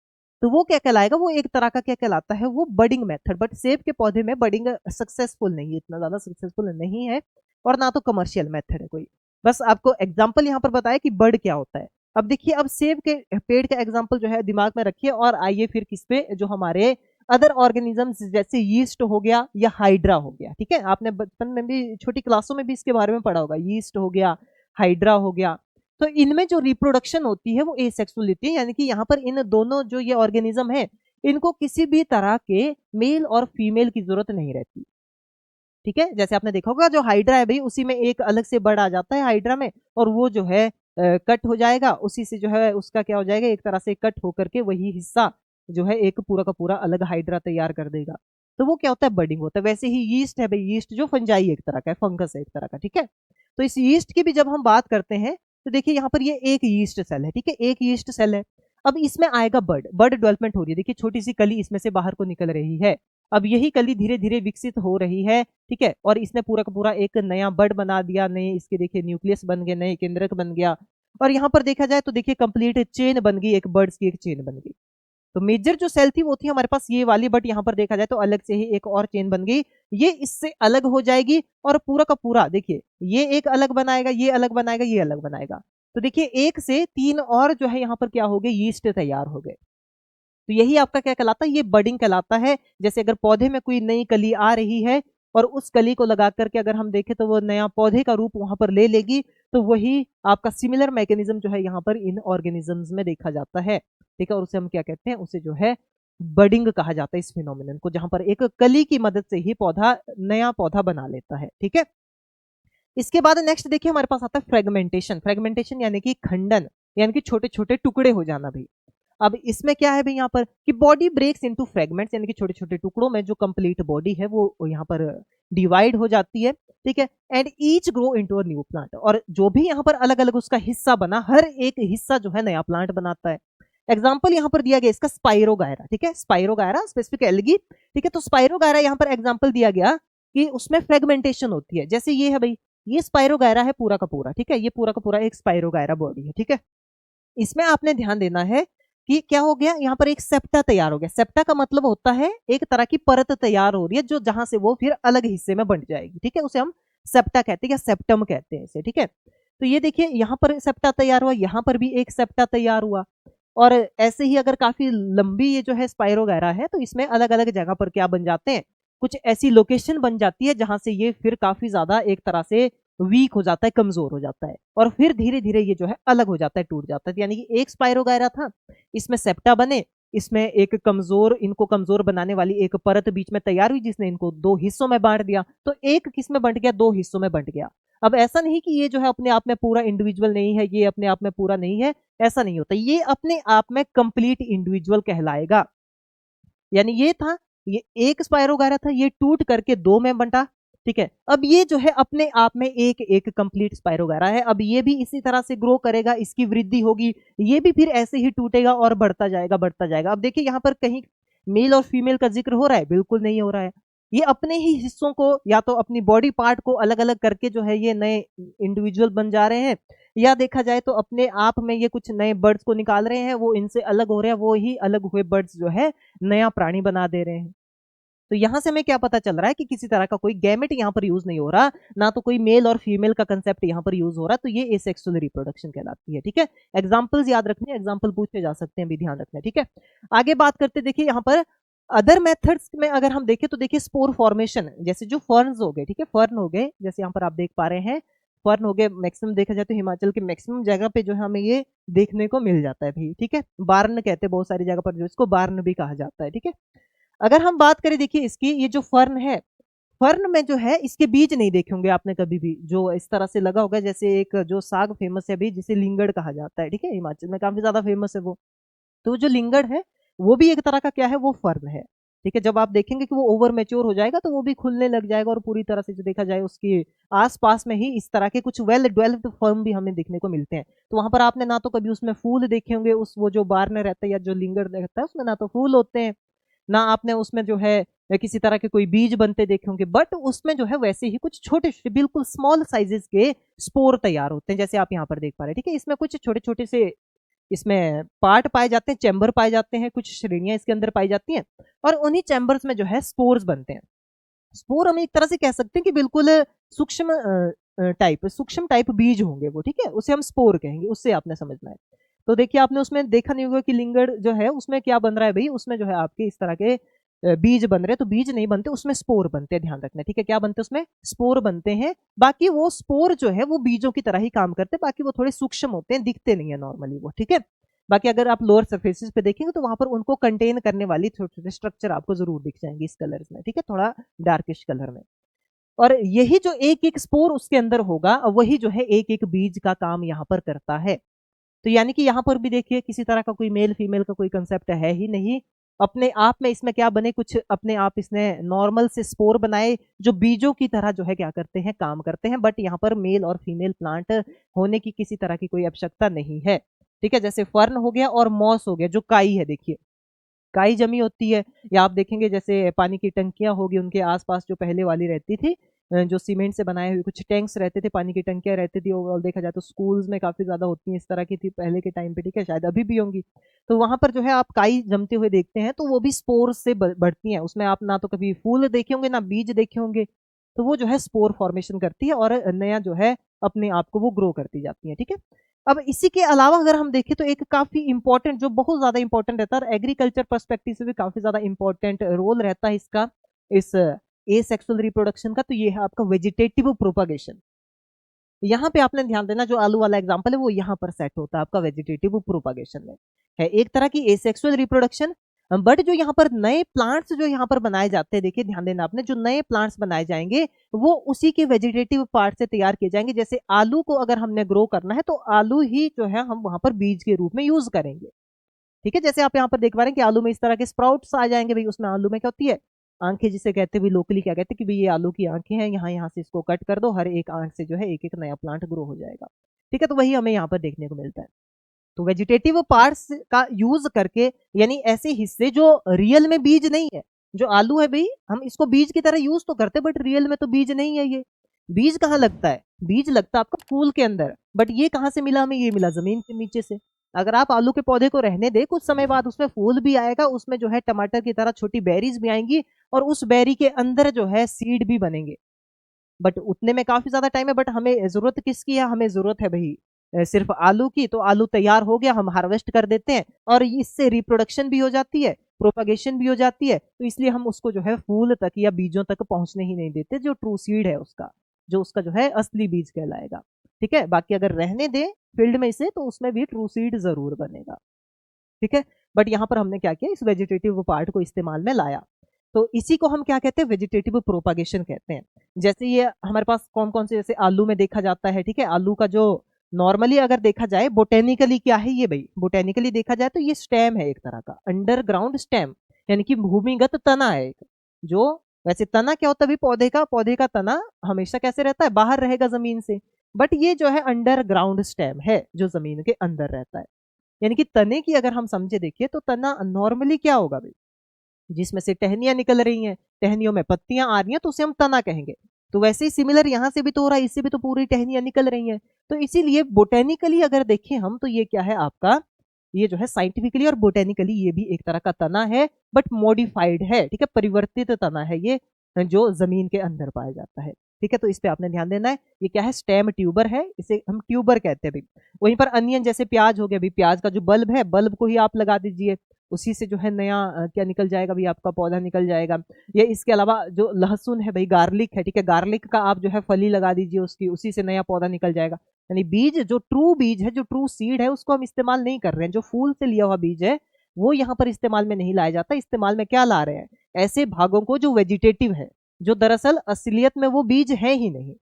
तो वो क्या कहलाएगा, वो एक तरह का क्या कहलाता है, वो बडिंग मेथड। बट सेब के पौधे में बडिंग सक्सेसफुल नहीं है, इतना ज्यादा सक्सेसफुल नहीं है, और ना तो कमर्शियल मेथड है कोई। बस आपको एग्जाम्पल यहाँ पर बताया कि बर्ड क्या होता है। अब देखिए, अब सेब के पेड़ का एग्जाम्पल जो है दिमाग में रखिए, और आइए फिर किस पे, जो हमारे अदर ऑर्गेनिजम्स जैसे यीस्ट हो गया या हाइड्रा हो गया, ठीक है। आपने बचपन में भी छोटी क्लासों में भी इसके बारे में पढ़ा होगा, यीस्ट हो गया, हाइड्रा हो गया। तो इनमें जो रिप्रोडक्शन होती है वो एसेक्सुअल होती है, यानी कि यहाँ पर इन दोनों जो ये ऑर्गेनिज्म है, इनको किसी भी तरह के मेल और फीमेल की जरूरत नहीं रहती, ठीक है। जैसे आपने देखा होगा जो हाइड्रा है भाई, उसी में एक अलग से बर्ड आ जाता है हाइड्रा में, और वो जो है कट हो जाएगा, उसी से जो है उसका क्या हो जाएगा, एक तरह से कट होकर के वही हिस्सा जो है एक पूरा का पूरा अलग हाइड्रा तैयार कर देगा। तो वो क्या होता है, बर्डिंग होता है। वैसे ही यीस्ट है भाई, यीस्ट जो फंजाई एक तरह का है, फंगस है एक तरह का, ठीक है। तो इस यीस्ट की भी जब हम बात करते हैं तो देखिए यहाँ पर ये एक यीस्ट सेल है, ठीक है, एक यीस्ट सेल है। अब इसमें आएगा बर्ड, बर्ड डेवलपमेंट हो रही है, देखिए छोटी सी कली इसमें से बाहर को निकल रही है। अब यही कली धीरे धीरे विकसित हो रही है, ठीक है, और इसने पूरा का पूरा एक नया बर्ड बना दिया, नए इसके देखिए न्यूक्लियस बन गए, नए केंद्रक बन गया, और यहाँ पर देखा जाए तो देखिए कंप्लीट चेन बन गई, एक बर्ड्स की एक चेन बन गई। तो मेजर जो सेल थी वो थी हमारे पास ये वाली, बट यहाँ पर देखा जाए तो अलग से ही एक और चेन बन गई, ये इससे अलग हो जाएगी, और पूरा का पूरा देखिए ये एक अलग बनाएगा, ये अलग बनाएगा, ये अलग बनाएगा। तो देखिए एक से तीन और जो है यहाँ पर क्या हो गए, यीस्ट तैयार हो गए। तो यही आपका क्या कहलाता है, ये बडिंग कहलाता है। जैसे अगर पौधे में कोई नई कली आ रही है और उस कली को लगा करके अगर हम देखें तो वो नया पौधे का रूप वहां पर ले लेगी, तो वही आपका सिमिलर मैकेनिज्म जो है यहाँ पर इन ऑर्गेनिजम्स में देखा जाता है, ठीक है। और उसे हम क्या कहते हैं, उसे जो है बडिंग कहा जाता है इस फिनोमिनन को, जहां पर एक कली की मदद से ही पौधा नया पौधा बना लेता है, ठीक है। इसके बाद नेक्स्ट देखिए हमारे पास आता है फ्रेगमेंटेशन। फ्रेगमेंटेशन यानी कि खंडन, यानी कि छोटे छोटे टुकड़े हो जाना भाई। अब इसमें क्या है भाई यहाँ पर कि बॉडी ब्रेक्स इनटू फ्रेगमेंट्स, यानी कि छोटे छोटे टुकड़ों में जो कंप्लीट बॉडी है वो यहाँ पर डिवाइड हो जाती है, ठीक है। And each grow into a new plant, और जो भी यहाँ पर अलग अलग उसका हिस्सा बना, हर एक हिस्सा जो है नया प्लांट बनाता है। एग्जाम्पल यहाँ पर दिया गया इसका स्पाइरोगायरा, ठीक है, स्पाइरोगायरा स्पेसिफिक एल्गी, ठीक है। तो स्पाइरोगायरा यहाँ पर एग्जाम्पल दिया गया कि उसमें फ्रेगमेंटेशन होती है। जैसे ये है भाई, ये स्पाइरोगायरा है पूरा का पूरा, ठीक है, ये पूरा का पूरा एक स्पाइरोगायरा बॉडी है, ठीक है। इसमें आपने ध्यान देना है कि क्या हो गया, यहाँ पर एक सेप्टा तैयार हो गया। सेप्टा का मतलब होता है एक तरह की परत तैयार हो रही है, जो जहां से वो फिर अलग हिस्से में बंट जाएगी, ठीक है, उसे हम सेप्टा कहते हैं या सेप्टम कहते हैं इसे, ठीक है। तो ये देखिए यहाँ पर सेप्टा तैयार हुआ, यहाँ पर भी एक सेप्टा तैयार हुआ, और ऐसे ही अगर काफी लंबी ये जो है स्पाइरोगायरा है तो इसमें अलग अलग जगह पर क्या बन जाते हैं, कुछ ऐसी लोकेशन बन जाती है जहां से ये फिर काफी ज्यादा एक तरह से वीक हो जाता है, कमजोर हो जाता है, और फिर धीरे धीरे ये जो है अलग हो जाता है, टूट जाता है। यानी कि एक स्पाइरोगायरा था, इसमें सेप्टा बने, इसमें एक कमजोर, इनको कमजोर बनाने वाली एक परत बीच में तैयार हुई जिसने इनको दो हिस्सों में बांट दिया, तो एक किस में बंट गया, दो हिस्सों में बंट गया। अब ऐसा नहीं कि ये जो है अपने आप में पूरा इंडिविजुअल नहीं है, ये अपने आप में पूरा नहीं है, ऐसा नहीं होता, ये अपने आप में कंप्लीट इंडिविजुअल कहलाएगा। यानी ये था, ये एक स्पाइरोगायरा था, ये टूट करके दो में बंटा, ठीक है। अब ये जो है अपने आप में एक एक कंप्लीट स्पाइरोगायरा है। अब ये भी इसी तरह से ग्रो करेगा, इसकी वृद्धि होगी, ये भी फिर ऐसे ही टूटेगा और बढ़ता जाएगा, बढ़ता जाएगा। अब देखिए यहाँ पर कहीं मेल और फीमेल का जिक्र हो रहा है, बिल्कुल नहीं हो रहा है। ये अपने ही हिस्सों को या तो अपनी बॉडी पार्ट को अलग अलग करके जो है ये नए इंडिविजुअल बन जा रहे हैं, या देखा जाए तो अपने आप में ये कुछ नए बर्ड्स को निकाल रहे हैं, वो इनसे अलग हो रहे हैं, वो ही अलग हुए बर्ड्स जो है नया प्राणी बना दे रहे हैं। तो यहां से हमें क्या पता चल रहा है कि किसी तरह का कोई गैमेट यहाँ पर यूज नहीं हो रहा, ना तो कोई मेल और फीमेल का कंसेप्ट यहाँ पर यूज हो रहा, तो ये एसेक्सुअल रिप्रोडक्शन कहलाती है, ठीक है। एग्जांपल्स याद रखने, एग्जांपल पूछे जा सकते हैं, भी ध्यान रखना है, ठीक है। आगे बात करते देखिए यहाँ पर अदर मेथड्स में अगर हम देखें तो देखिए स्पोर फॉर्मेशन, जैसे जो फर्न्स हो गए, ठीक है, फर्न हो गए, जैसे यहाँ पर आप देख पा रहे हैं फर्न हो गया, मैक्सिमम देखा जाए तो हिमाचल के मैक्सिमम जगह पे जो है हमें ये देखने को मिल जाता है भाई, ठीक है। बार्न कहते हैं बहुत सारी जगह पर, जो इसको बार्न भी कहा जाता है, ठीक है। अगर हम बात करें देखिए इसकी, ये जो फर्न है, फर्न में जो है इसके बीज नहीं देखे होंगे आपने कभी भी, जो इस तरह से लगा होगा। जैसे एक जो साग फेमस है अभी, जिसे लिंगड़ कहा जाता है, ठीक है, हिमाचल में काफी ज्यादा फेमस है वो। तो जो लिंगड़ है वो भी एक तरह का क्या है, वो फर्न है, ठीक है। जब आप देखेंगे कि वो ओवर मैच्योर हो जाएगा तो वो भी खुलने लग जाएगा, और पूरी तरह से जो देखा जाए उसके आसपास में ही इस तरह के कुछ वेल डेवलप्ड फर्न भी हमें देखने को मिलते हैं। तो वहां पर आपने ना तो कभी उसमें फूल देखे होंगे, उस वो जो बार में रहता है या जो लिंगड़ रहता है उसमें ना तो फूल होते हैं, ना आपने उसमें जो है किसी तरह के कोई बीज बनते देखे होंगे, बट उसमें जो है वैसे ही कुछ छोटे छोटे बिल्कुल स्मॉल साइजेस के स्पोर तैयार होते हैं, जैसे आप यहाँ पर देख पा रहे हैं, ठीक है। इसमें कुछ छोटे छोटे से इसमें पार्ट पाए जाते हैं, चैम्बर पाए जाते हैं, कुछ श्रेणियां इसके अंदर पाई जाती हैं, और उन्हीं चैम्बर्स में जो है स्पोर्स बनते हैं। स्पोर हम एक तरह से कह सकते हैं कि बिल्कुल सूक्ष्म टाइप बीज होंगे वो, ठीक है, उसे हम स्पोर कहेंगे, उससे आपने समझना है। तो देखिए आपने उसमें देखा नहीं होगा कि लिंगड़ जो है उसमें क्या बन रहा है भाई, उसमें जो है आपके इस तरह के बीज बन रहे हैं, तो बीज नहीं बनते उसमें, स्पोर बनते हैं, ध्यान रखना, ठीक है। क्या बनते हैं उसमें, स्पोर बनते हैं। बाकी वो स्पोर जो है वो बीजों की तरह ही काम करते हैं, बाकी वो थोड़े सूक्ष्म होते हैं, दिखते नहीं है नॉर्मली वो, ठीक है। बाकी अगर आप लोअर सरफेसेस पे देखेंगे तो वहां पर उनको कंटेन करने वाली छोटे छोटे स्ट्रक्चर आपको जरूर दिख जाएंगे इस कलर्स में, ठीक है, थोड़ा डार्किश कलर में। और यही जो एक एक स्पोर उसके अंदर होगा, वही जो है एक एक बीज का काम यहाँ पर करता है। तो यानी कि यहाँ पर भी देखिए किसी तरह का कोई मेल फीमेल का कोई कंसेप्ट है ही नहीं, अपने आप में इसमें क्या बने, कुछ अपने आप इसने नॉर्मल से स्पोर बनाए जो बीजों की तरह जो है क्या करते हैं, काम करते हैं। बट यहाँ पर मेल और फीमेल प्लांट होने की किसी तरह की कोई आवश्यकता नहीं है, ठीक है। जैसे फर्न हो गया और मॉस हो गया, जो काई है देखिए, काई जमी होती है, या आप देखेंगे जैसे पानी की टंकियां होगी उनके आसपास जो पहले वाली रहती थी, जो सीमेंट से बनाए हुए कुछ टैंक्स रहते थे, पानी की टंकियां रहती थी, ओवरऑल देखा जाए तो स्कूल्स में काफी ज्यादा होती हैं इस तरह की थी पहले के टाइम पे, ठीक है, शायद अभी भी होंगी। तो वहां पर जो है आप काई जमते हुए देखते हैं, तो वो भी स्पोर से बढ़ती हैं, उसमें आप ना तो कभी फूल देखे होंगे ना बीज देखे होंगे, तो वो जो है स्पोर फॉर्मेशन करती है और नया जो है अपने आप को वो ग्रो करती जाती है, ठीक है। अब इसी के अलावा अगर हम देखें तो एक काफी इंपॉर्टेंट, जो बहुत ज्यादा इंपॉर्टेंट रहता है और एग्रीकल्चर पर्सपेक्टिव से भी काफी ज्यादा इंपॉर्टेंट रोल रहता है इसका, इस ए सेक्सुअल रिप्रोडक्शन का, तो ये है आपका वेजिटेटिव प्रोपागेशन। यहाँ पे आपने ध्यान देना, जो आलू वाला एग्जांपल है वो यहाँ पर सेट होता है आपका वेजिटेटिव प्रोपागेशन में, है एक तरह की एसेक्सुअल रिप्रोडक्शन। बट जो यहाँ पर नए प्लांट्स जो यहाँ पर बनाए जाते हैं, देखिए ध्यान देना आपने, जो नए प्लांट्स बनाए जाएंगे वो उसी के वेजिटेटिव पार्ट से तैयार किए जाएंगे। जैसे आलू को अगर हमने ग्रो करना है तो आलू ही जो है हम वहां पर बीज के रूप में यूज करेंगे, ठीक है। जैसे आप यहाँ पर देख पा रहे हैं कि आलू में इस तरह के स्प्राउट्स आ जाएंगे भाई, उसमें आलू में क्या होती है, आंखें जिसे कहते हैं भी, लोकली क्या कहते हैं कि भाई ये आलू की आंखें हैं, यहाँ यहाँ से इसको कट कर दो, हर एक आंख से जो है एक एक नया प्लांट ग्रो हो जाएगा, ठीक है। तो वही हमें यहाँ पर देखने को मिलता है। तो वेजिटेटिव पार्ट्स का यूज करके, यानी ऐसे हिस्से जो रियल में बीज नहीं है, जो आलू है भाई हम इसको बीज की तरह यूज तो करते हैं, बट रियल में तो बीज नहीं है ये। बीज कहाँ लगता है, बीज लगता है आपका फूल के अंदर, बट ये कहाँ से मिला हमें, ये मिला जमीन के नीचे से। अगर आप आलू के पौधे को रहने दे, कुछ समय बाद उसमें फूल भी आएगा, उसमें जो है टमाटर की तरह छोटी बेरीज भी आएंगी, और उस बेरी के अंदर जो है सीड भी बनेंगे। बट उतने में काफी ज्यादा टाइम है, बट हमें जरूरत किसकी है, हमें जरूरत है भाई सिर्फ आलू की। तो आलू तैयार हो गया, हम हार्वेस्ट कर देते हैं, और इससे रिप्रोडक्शन भी हो जाती है, प्रोपागेशन भी हो जाती है, तो इसलिए हम उसको जो है फूल तक या बीजों तक पहुंचने ही नहीं देते, जो ट्रू सीड है उसका, जो उसका जो है असली बीज कहलाएगा, ठीक है। बाकी अगर रहने दे फील्ड में इसे, तो उसमें भी ट्रू सीड जरूर बनेगा, ठीक है। बट यहाँ पर हमने क्या किया, इस वेजिटेटिव पार्ट को इस्तेमाल में लाया। तो इसी को हम क्या कहते हैं, वेजिटेटिव प्रोपागेशन कहते हैं। जैसे ये हमारे पास कौन कौन से, जैसे आलू में देखा जाता है, ठीक है, आलू का जो नॉर्मली अगर देखा जाए बोटेनिकली क्या है ये भाई, बोटेनिकली देखा जाए तो ये स्टेम है एक तरह का, अंडरग्राउंड स्टेम, यानी कि भूमिगत तना है एक। जो वैसे तना क्या होता है भी, पौधे का तना हमेशा कैसे रहता है, बाहर रहेगा जमीन से, बट ये जो है अंडरग्राउंड स्टेम है जो जमीन के अंदर रहता है। यानी कि तने की अगर हम समझे देखिए, तो तना नॉर्मली क्या होगा भाई, जिसमें से टहनियां निकल रही हैं, टहनियों में पत्तियां आ रही हैं, तो उसे हम तना कहेंगे। तो वैसे ही सिमिलर यहां से भी तो हो रहा है, इससे भी तो पूरी टहनियां निकल रही हैं। तो इसीलिए बोटेनिकली अगर देखें हम, तो ये क्या है आपका, ये जो है साइंटिफिकली और बोटेनिकली ये भी एक तरह का तना है, बट मॉडिफाइड है, ठीक है, परिवर्तित तना है ये, जो जमीन के अंदर पाया जाता है, ठीक है। तो इस पे आपने ध्यान देना है, ये क्या है, स्टेम ट्यूबर है, इसे हम ट्यूबर कहते हैं भाई। वहीं पर अनियन जैसे प्याज हो गया भाई, प्याज का जो बल्ब है, बल्ब को ही आप लगा दीजिए, उसी से जो है नया क्या निकल जाएगा भाई, आपका पौधा निकल जाएगा। या इसके अलावा जो लहसुन है भाई, गार्लिक है, ठीक है, गार्लिक का आप जो है फली लगा दीजिए उसकी, उसी से नया पौधा निकल जाएगा। यानी बीज, जो ट्रू बीज है, जो ट्रू सीड है, उसको हम इस्तेमाल नहीं कर रहे हैं। जो फूल से लिया हुआ बीज है वो यहाँ पर इस्तेमाल में नहीं लाया जाता। इस्तेमाल में क्या ला रहे हैं, ऐसे भागों को जो वेजिटेटिव है, जो दरअसल असलियत में वो बीज है ही नहीं।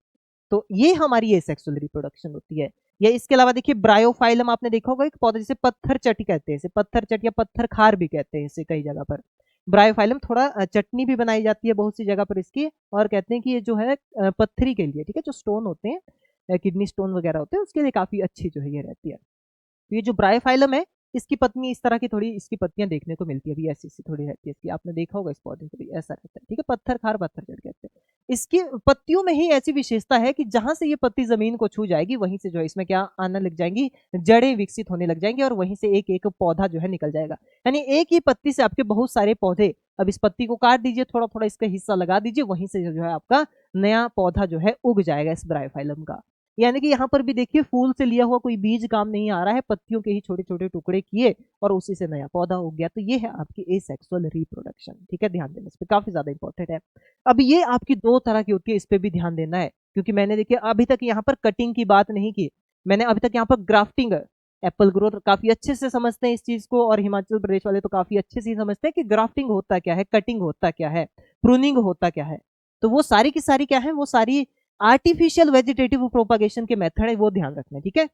तो ये हमारी एसेक्सुअल रिप्रोडक्शन होती है। या इसके अलावा देखिए ब्रायोफाइलम, आपने देखा होगा एक पौधा जिसे पत्थर चट कहते हैं, इसे पत्थर चट या पत्थर खार भी कहते हैं इसे कई जगह पर। ब्रायोफाइलम, थोड़ा चटनी भी बनाई जाती है बहुत सी जगह पर इसकी, और कहते हैं कि ये जो है पत्थरी के लिए, ठीक है, जो स्टोन होते हैं, किडनी स्टोन वगैरह होते हैं, उसके लिए काफी अच्छी जो है ये रहती है। तो ये जो ब्रायोफाइलम है, इसकी पत्नी इस तरह की थोड़ी, इसकी पत्तियां देखने को मिलती है अभी ऐसी सी थोड़ी रहती है इसकी, आपने देखा होगा इस पौधे को भी ऐसा रहता है, ठीक है, पत्थर खार पत्थर चढ़ कहते हैं। इसकी पत्तियों में ही ऐसी विशेषता है कि जहां से ये पत्ती जमीन को छू जाएगी वहीं से जो है इसमें क्या आने लग जाएंगी, जड़ें विकसित होने लग जाएंगी, और वहीं से एक एक पौधा जो है निकल जाएगा। यानी एक ही पत्ती से आपके बहुत सारे पौधे। अब इस पत्ती को काट दीजिए, थोड़ा थोड़ा इसका हिस्सा लगा दीजिए, वहीं से जो है आपका नया पौधा जो है उग जाएगा इस ब्रायोफाइलम का। यानी कि यहाँ पर भी देखिए फूल से लिया हुआ कोई बीज काम नहीं आ रहा है, पत्तियों के ही छोटे छोटे टुकड़े किए और उसी से नया पौधा हो गया। तो ये है आपकी एसेक्सुअल रिप्रोडक्शन, ठीक है, ध्यान देना, इस पे काफी ज्यादा इंपॉर्टेंट है। अब ये आपकी दो तरह की होती है, इस पे भी ध्यान देना है, क्योंकि मैंने देखिए अभी तक यहाँ पर कटिंग की बात नहीं की, मैंने अभी तक यहाँ पर ग्राफ्टिंग, एप्पल ग्रोथ काफी अच्छे से समझते हैं इस चीज को, और हिमाचल प्रदेश वाले तो काफी अच्छे से समझते हैं कि ग्राफ्टिंग होता क्या है, कटिंग होता क्या है, प्रूनिंग होता क्या है। तो वो सारी की सारी क्या है, वो सारी आर्टिफिशियल वेजिटेटिव प्रोपागेशन के मेथड है, वो ध्यान रखना, ठीक है।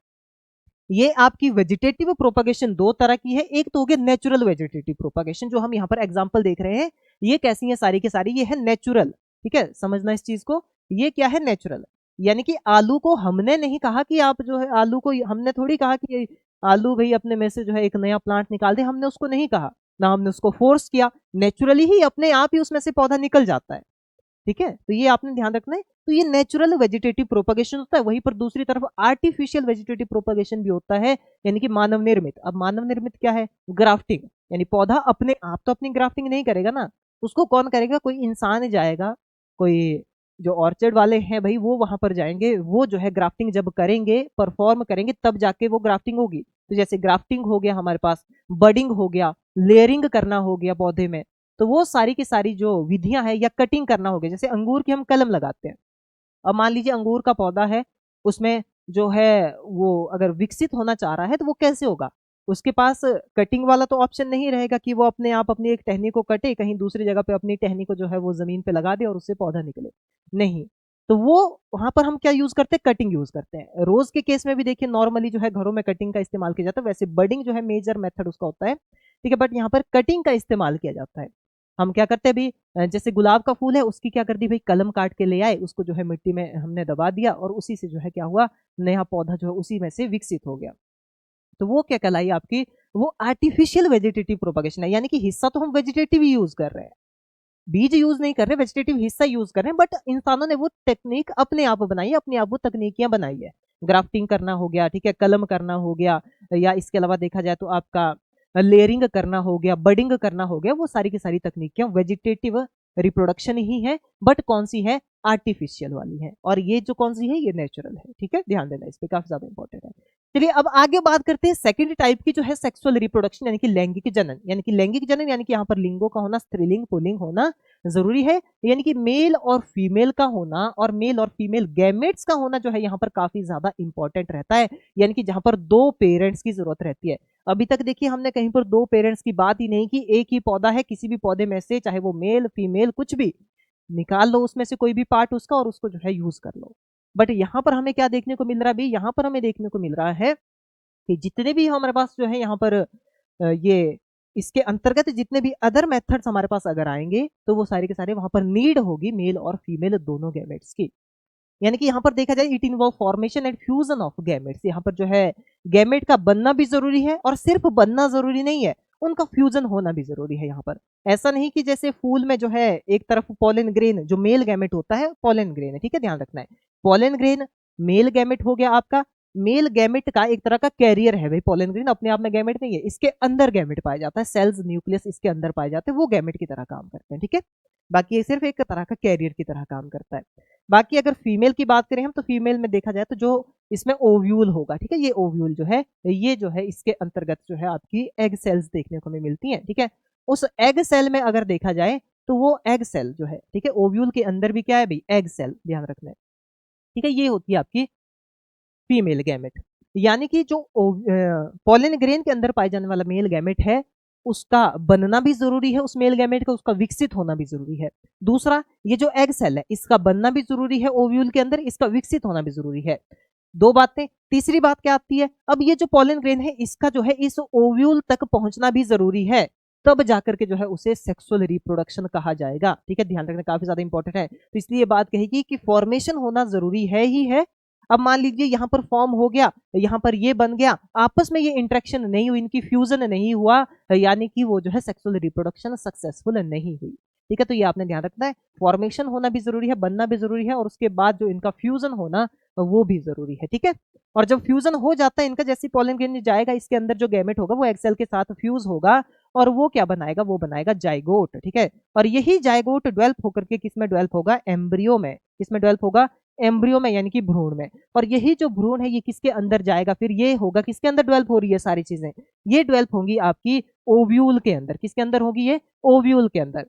ये आपकी वेजिटेटिव प्रोपागेशन दो तरह की है, एक तो हो गया नेचुरल वेजिटेटिव प्रोपागेशन, जो हम यहाँ पर एग्जांपल देख रहे हैं, ये कैसी है सारी की सारी, ये है नेचुरल, ठीक है, समझना इस चीज को। ये क्या है, नेचुरल, यानी कि आलू को हमने नहीं कहा कि आप जो है आलू को, हमने थोड़ी कहा कि आलू भाई अपने में से जो है एक नया प्लांट निकाल दे, हमने उसको नहीं कहा, ना हमने उसको फोर्स किया, नेचुरली ही अपने आप ही उसमें से पौधा निकल जाता है, ठीक है। तो ये आपने ध्यान रखना है। तो ये नेचुरल वेजिटेटिव प्रोपगेशन होता है, वहीं पर दूसरी तरफ आर्टिफिशियल वेजिटेटिव प्रोपगेशन भी होता है, यानी कि मानव निर्मित। अब मानव निर्मित क्या है, ग्राफ्टिंग, यानी पौधा अपने आप तो अपनी ग्राफ्टिंग नहीं करेगा ना, उसको कौन करेगा, कोई इंसान जाएगा, कोई जो ऑर्चर्ड वाले हैं भाई वो वहां पर जाएंगे, वो जो है ग्राफ्टिंग जब करेंगे, परफॉर्म करेंगे, तब जाके वो ग्राफ्टिंग होगी। तो जैसे ग्राफ्टिंग हो गया हमारे पास, बडिंग हो गया, लेयरिंग करना हो गया पौधे में, तो वो सारी की सारी जो विधियां है, या कटिंग करना हो गया, जैसे अंगूर की हम कलम लगाते हैं। अब मान लीजिए अंगूर का पौधा है, उसमें जो है वो अगर विकसित होना चाह रहा है तो वो कैसे होगा, उसके पास कटिंग वाला तो ऑप्शन नहीं रहेगा कि वो अपने आप अपनी एक टहनी को कटे, कहीं दूसरी जगह पे अपनी टहनी को जो है वो जमीन पे लगा दे और उससे पौधा निकले, नहीं। तो वो वहां पर हम क्या यूज करते हैं, कटिंग यूज करते हैं। रोज के केस में भी देखिए नॉर्मली जो है घरों में कटिंग का इस्तेमाल किया जाता है, वैसे बडिंग जो है मेजर मेथड उसका होता है, ठीक है, बट यहाँ पर कटिंग का इस्तेमाल किया जाता है। हम क्या करते हैं भाई, जैसे गुलाब का फूल है, उसकी क्या कर दी भाई, कलम काट के ले आए, उसको जो है मिट्टी में हमने दबा दिया, और उसी से जो है क्या हुआ, नया पौधा जो है उसी में से विकसित हो गया। तो वो क्या कहलाई आपकी, वो आर्टिफिशियल वेजिटेटिव प्रोपगेशन है, यानी कि हिस्सा तो हम वेजिटेटिव ही यूज कर रहे हैं, बीज यूज नहीं कर रहे, वेजिटेटिव हिस्सा यूज कर रहे हैं, बट इंसानों ने वो टेक्निक अपने आप बनाई है, अपने आप वो तकनीकियां बनाई है। ग्राफ्टिंग करना हो गया, ठीक है, कलम करना हो गया, या इसके अलावा देखा जाए तो आपका लेयरिंग करना हो गया, बडिंग करना हो गया, वो सारी की सारी तकनीकियां वेजिटेटिव रिप्रोडक्शन ही है, बट कौन सी है, आर्टिफिशियल वाली है, और ये जो कौन सी है, ये नेचुरल है, ठीक है, ध्यान देना इस पे, काफी ज्यादा इंपॉर्टेंट है। चलिए अब आगे बात करते हैं सेकंड टाइप की, जो है सेक्सुअल रिप्रोडक्शन, यानी कि लैंगिक जनन। यानी कि लैंगिक जनन यानी कि यहाँ पर लिंगों का होना, स्त्रीलिंग पुल्लिंग होना जरूरी है, यानी कि मेल और फीमेल का होना, और मेल और फीमेल गैमेट्स का होना जो है यहाँ पर काफी ज्यादा इंपॉर्टेंट रहता है, यानी कि जहां पर दो पेरेंट्स की जरूरत रहती है। अभी तक देखिए हमने कहीं पर दो पेरेंट्स की बात ही नहीं की, एक ही पौधा है, किसी भी पौधे में से चाहे वो मेल फीमेल कुछ भी निकाल लो, उसमें से कोई भी पार्ट उसका, और उसको जो है यूज कर लो। बट यहाँ पर हमें क्या देखने को मिल रहा है भाई, यहाँ पर हमें देखने को मिल रहा है कि जितने भी हमारे पास जो है यहाँ पर ये इसके अंतर्गत जितने भी अदर मेथड्स हमारे पास अगर आएंगे, तो वो सारे के सारे वहां पर नीड होगी मेल और फीमेल दोनों गैमेट्स की। यानी कि यहाँ पर देखा जाए it involve formation and fusion of gametes, यहाँ पर जो है गैमेट का बनना भी जरूरी है, और सिर्फ बनना जरूरी नहीं है, उनका फ्यूजन होना भी जरूरी है। यहाँ पर ऐसा नहीं कि जैसे फूल में जो है एक तरफ पोलन ग्रेन जो मेल गैमेट होता है, पोलन ग्रेन है, ठीक है, ध्यान रखना है, पोलन ग्रेन मेल गैमेट हो गया आपका, मेल गैमेट का एक तरह का कैरियर है भाई। पोलन ग्रेन अपने आप में गैमेट नहीं है, इसके अंदर गैमेट पाया जाता है, सेल्स न्यूक्लियस इसके अंदर पाए जाते हैं, वो गैमेट की तरह काम करते हैं, ठीक है। बाकी ये सिर्फ एक तरह का कैरियर की तरह काम करता है। बाकी अगर फीमेल की बात करें हम, तो फीमेल में देखा जाए तो जो इसमें ओव्यूल होगा, ठीक है, ये ओव्यूल जो है, ये जो है इसके अंतर्गत जो है आपकी एग सेल्स देखने को हमें मिलती हैं, ठीक है। उस एग सेल में अगर देखा जाए तो वो एग सेल जो है, ठीक है, ओव्यूल के अंदर भी क्या है भाई, एग सेल, ध्यान रखना है, ठीक है। ये होती है आपकी फीमेल गैमेट। यानी कि जो पोलन ग्रेन के अंदर पाए जाने वाला मेल गैमेट है, उसका बनना भी जरूरी है, उस मेल गैमेट का, उसका विकसित होना भी जरूरी है। दूसरा, ये जो एग सेल है, इसका बनना भी जरूरी है ओव्यूल के अंदर, इसका विकसित होना भी जरूरी है। दो बातें। तीसरी बात क्या आती है, अब ये जो पोलन ग्रेन है, इसका जो है इस ओव्यूल तक पहुंचना भी जरूरी है, तब जाकर के जो है उसे सेक्सुअल रिप्रोडक्शन कहा जाएगा, ठीक है। ध्यान रखना, काफी ज्यादा इंपॉर्टेंट है। तो इसलिए बात कहेगी कि फॉर्मेशन होना जरूरी है ही है। अब मान लीजिए यहाँ पर फॉर्म हो गया, यहाँ पर ये बन गया, आपस में ये इंटरेक्शन नहीं हुई, इनकी फ्यूजन नहीं हुआ, यानी कि वो जो है सेक्सुअल रिप्रोडक्शन सक्सेसफुल नहीं हुई, ठीक है। तो ये आपने ध्यान रखना है, फॉर्मेशन होना भी जरूरी है, बनना भी जरूरी है, और उसके बाद जो इनका फ्यूजन होना वो भी जरूरी है, ठीक है। और जब फ्यूजन हो जाता है इनका, जैसे पोलन ग्रेन जाएगा, इसके अंदर जो गैमेट होगा वो एक्सेल के साथ फ्यूज होगा, और वो क्या बनाएगा, वो बनाएगा जाइगोट, ठीक है। और यही जाइगोट डेवलप होकर के किस में डेवलप होगा, एम्ब्रियो में। किस में डेवलप होगा, एम्ब्रियो में, यानी कि भ्रूण में। और यही जो भ्रूण है ये किसके अंदर जाएगा, फिर ये होगा, किसके अंदर डेवलप हो रही है सारी चीजें, ये डेवलप होंगी आपकी ओव्यूल के अंदर। किसके अंदर होगी, ये ओव्यूल के अंदर।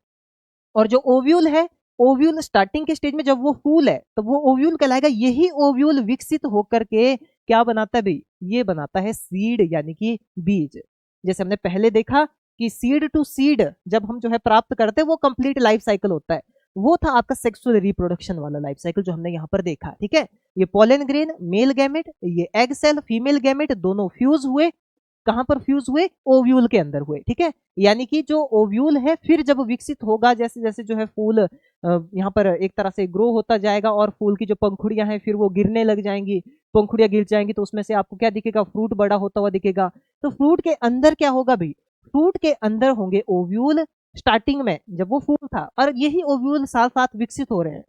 और जो ओव्यूल है, ओव्यूल स्टार्टिंग के स्टेज में जब वो फूल है तो वो ओव्यूल कहलाएगा। यही ओव्यूल विकसित होकर के क्या बनाता है भाई, ये बनाता है सीड, यानी कि बीज। जैसे हमने पहले देखा कि सीड टू सीड जब हम जो है प्राप्त करते हैं, वो कंप्लीट लाइफ साइकिल होता है, वो था आपका सेक्सुअल रिप्रोडक्शन वाला लाइफ साइकिल जो हमने यहाँ पर देखा, ठीक है। ये पोलन ग्रेन मेल गैमेट, ये एग सेल फीमेल गैमेट, दोनों फ्यूज हुए, कहां पर फ्यूज हुए, ओव्यूल के अंदर हुए, ठीक है। यानी कि जो ओव्यूल है फिर जब विकसित होगा, जैसे जैसे जो है फूल यहाँ पर एक तरह से ग्रो होता जाएगा, और फूल की जो पंखुड़ियां हैं फिर वो गिरने लग जाएंगी, पंखुड़ियां गिर जाएंगी, तो उसमें से आपको क्या दिखेगा, फ्रूट बड़ा होता हुआ दिखेगा। तो फ्रूट के अंदर क्या होगा भाई, फ्रूट के अंदर होंगे ओव्यूल स्टार्टिंग में जब वो फूल था, और यही ओव्यूल साथ साथ विकसित हो रहे हैं,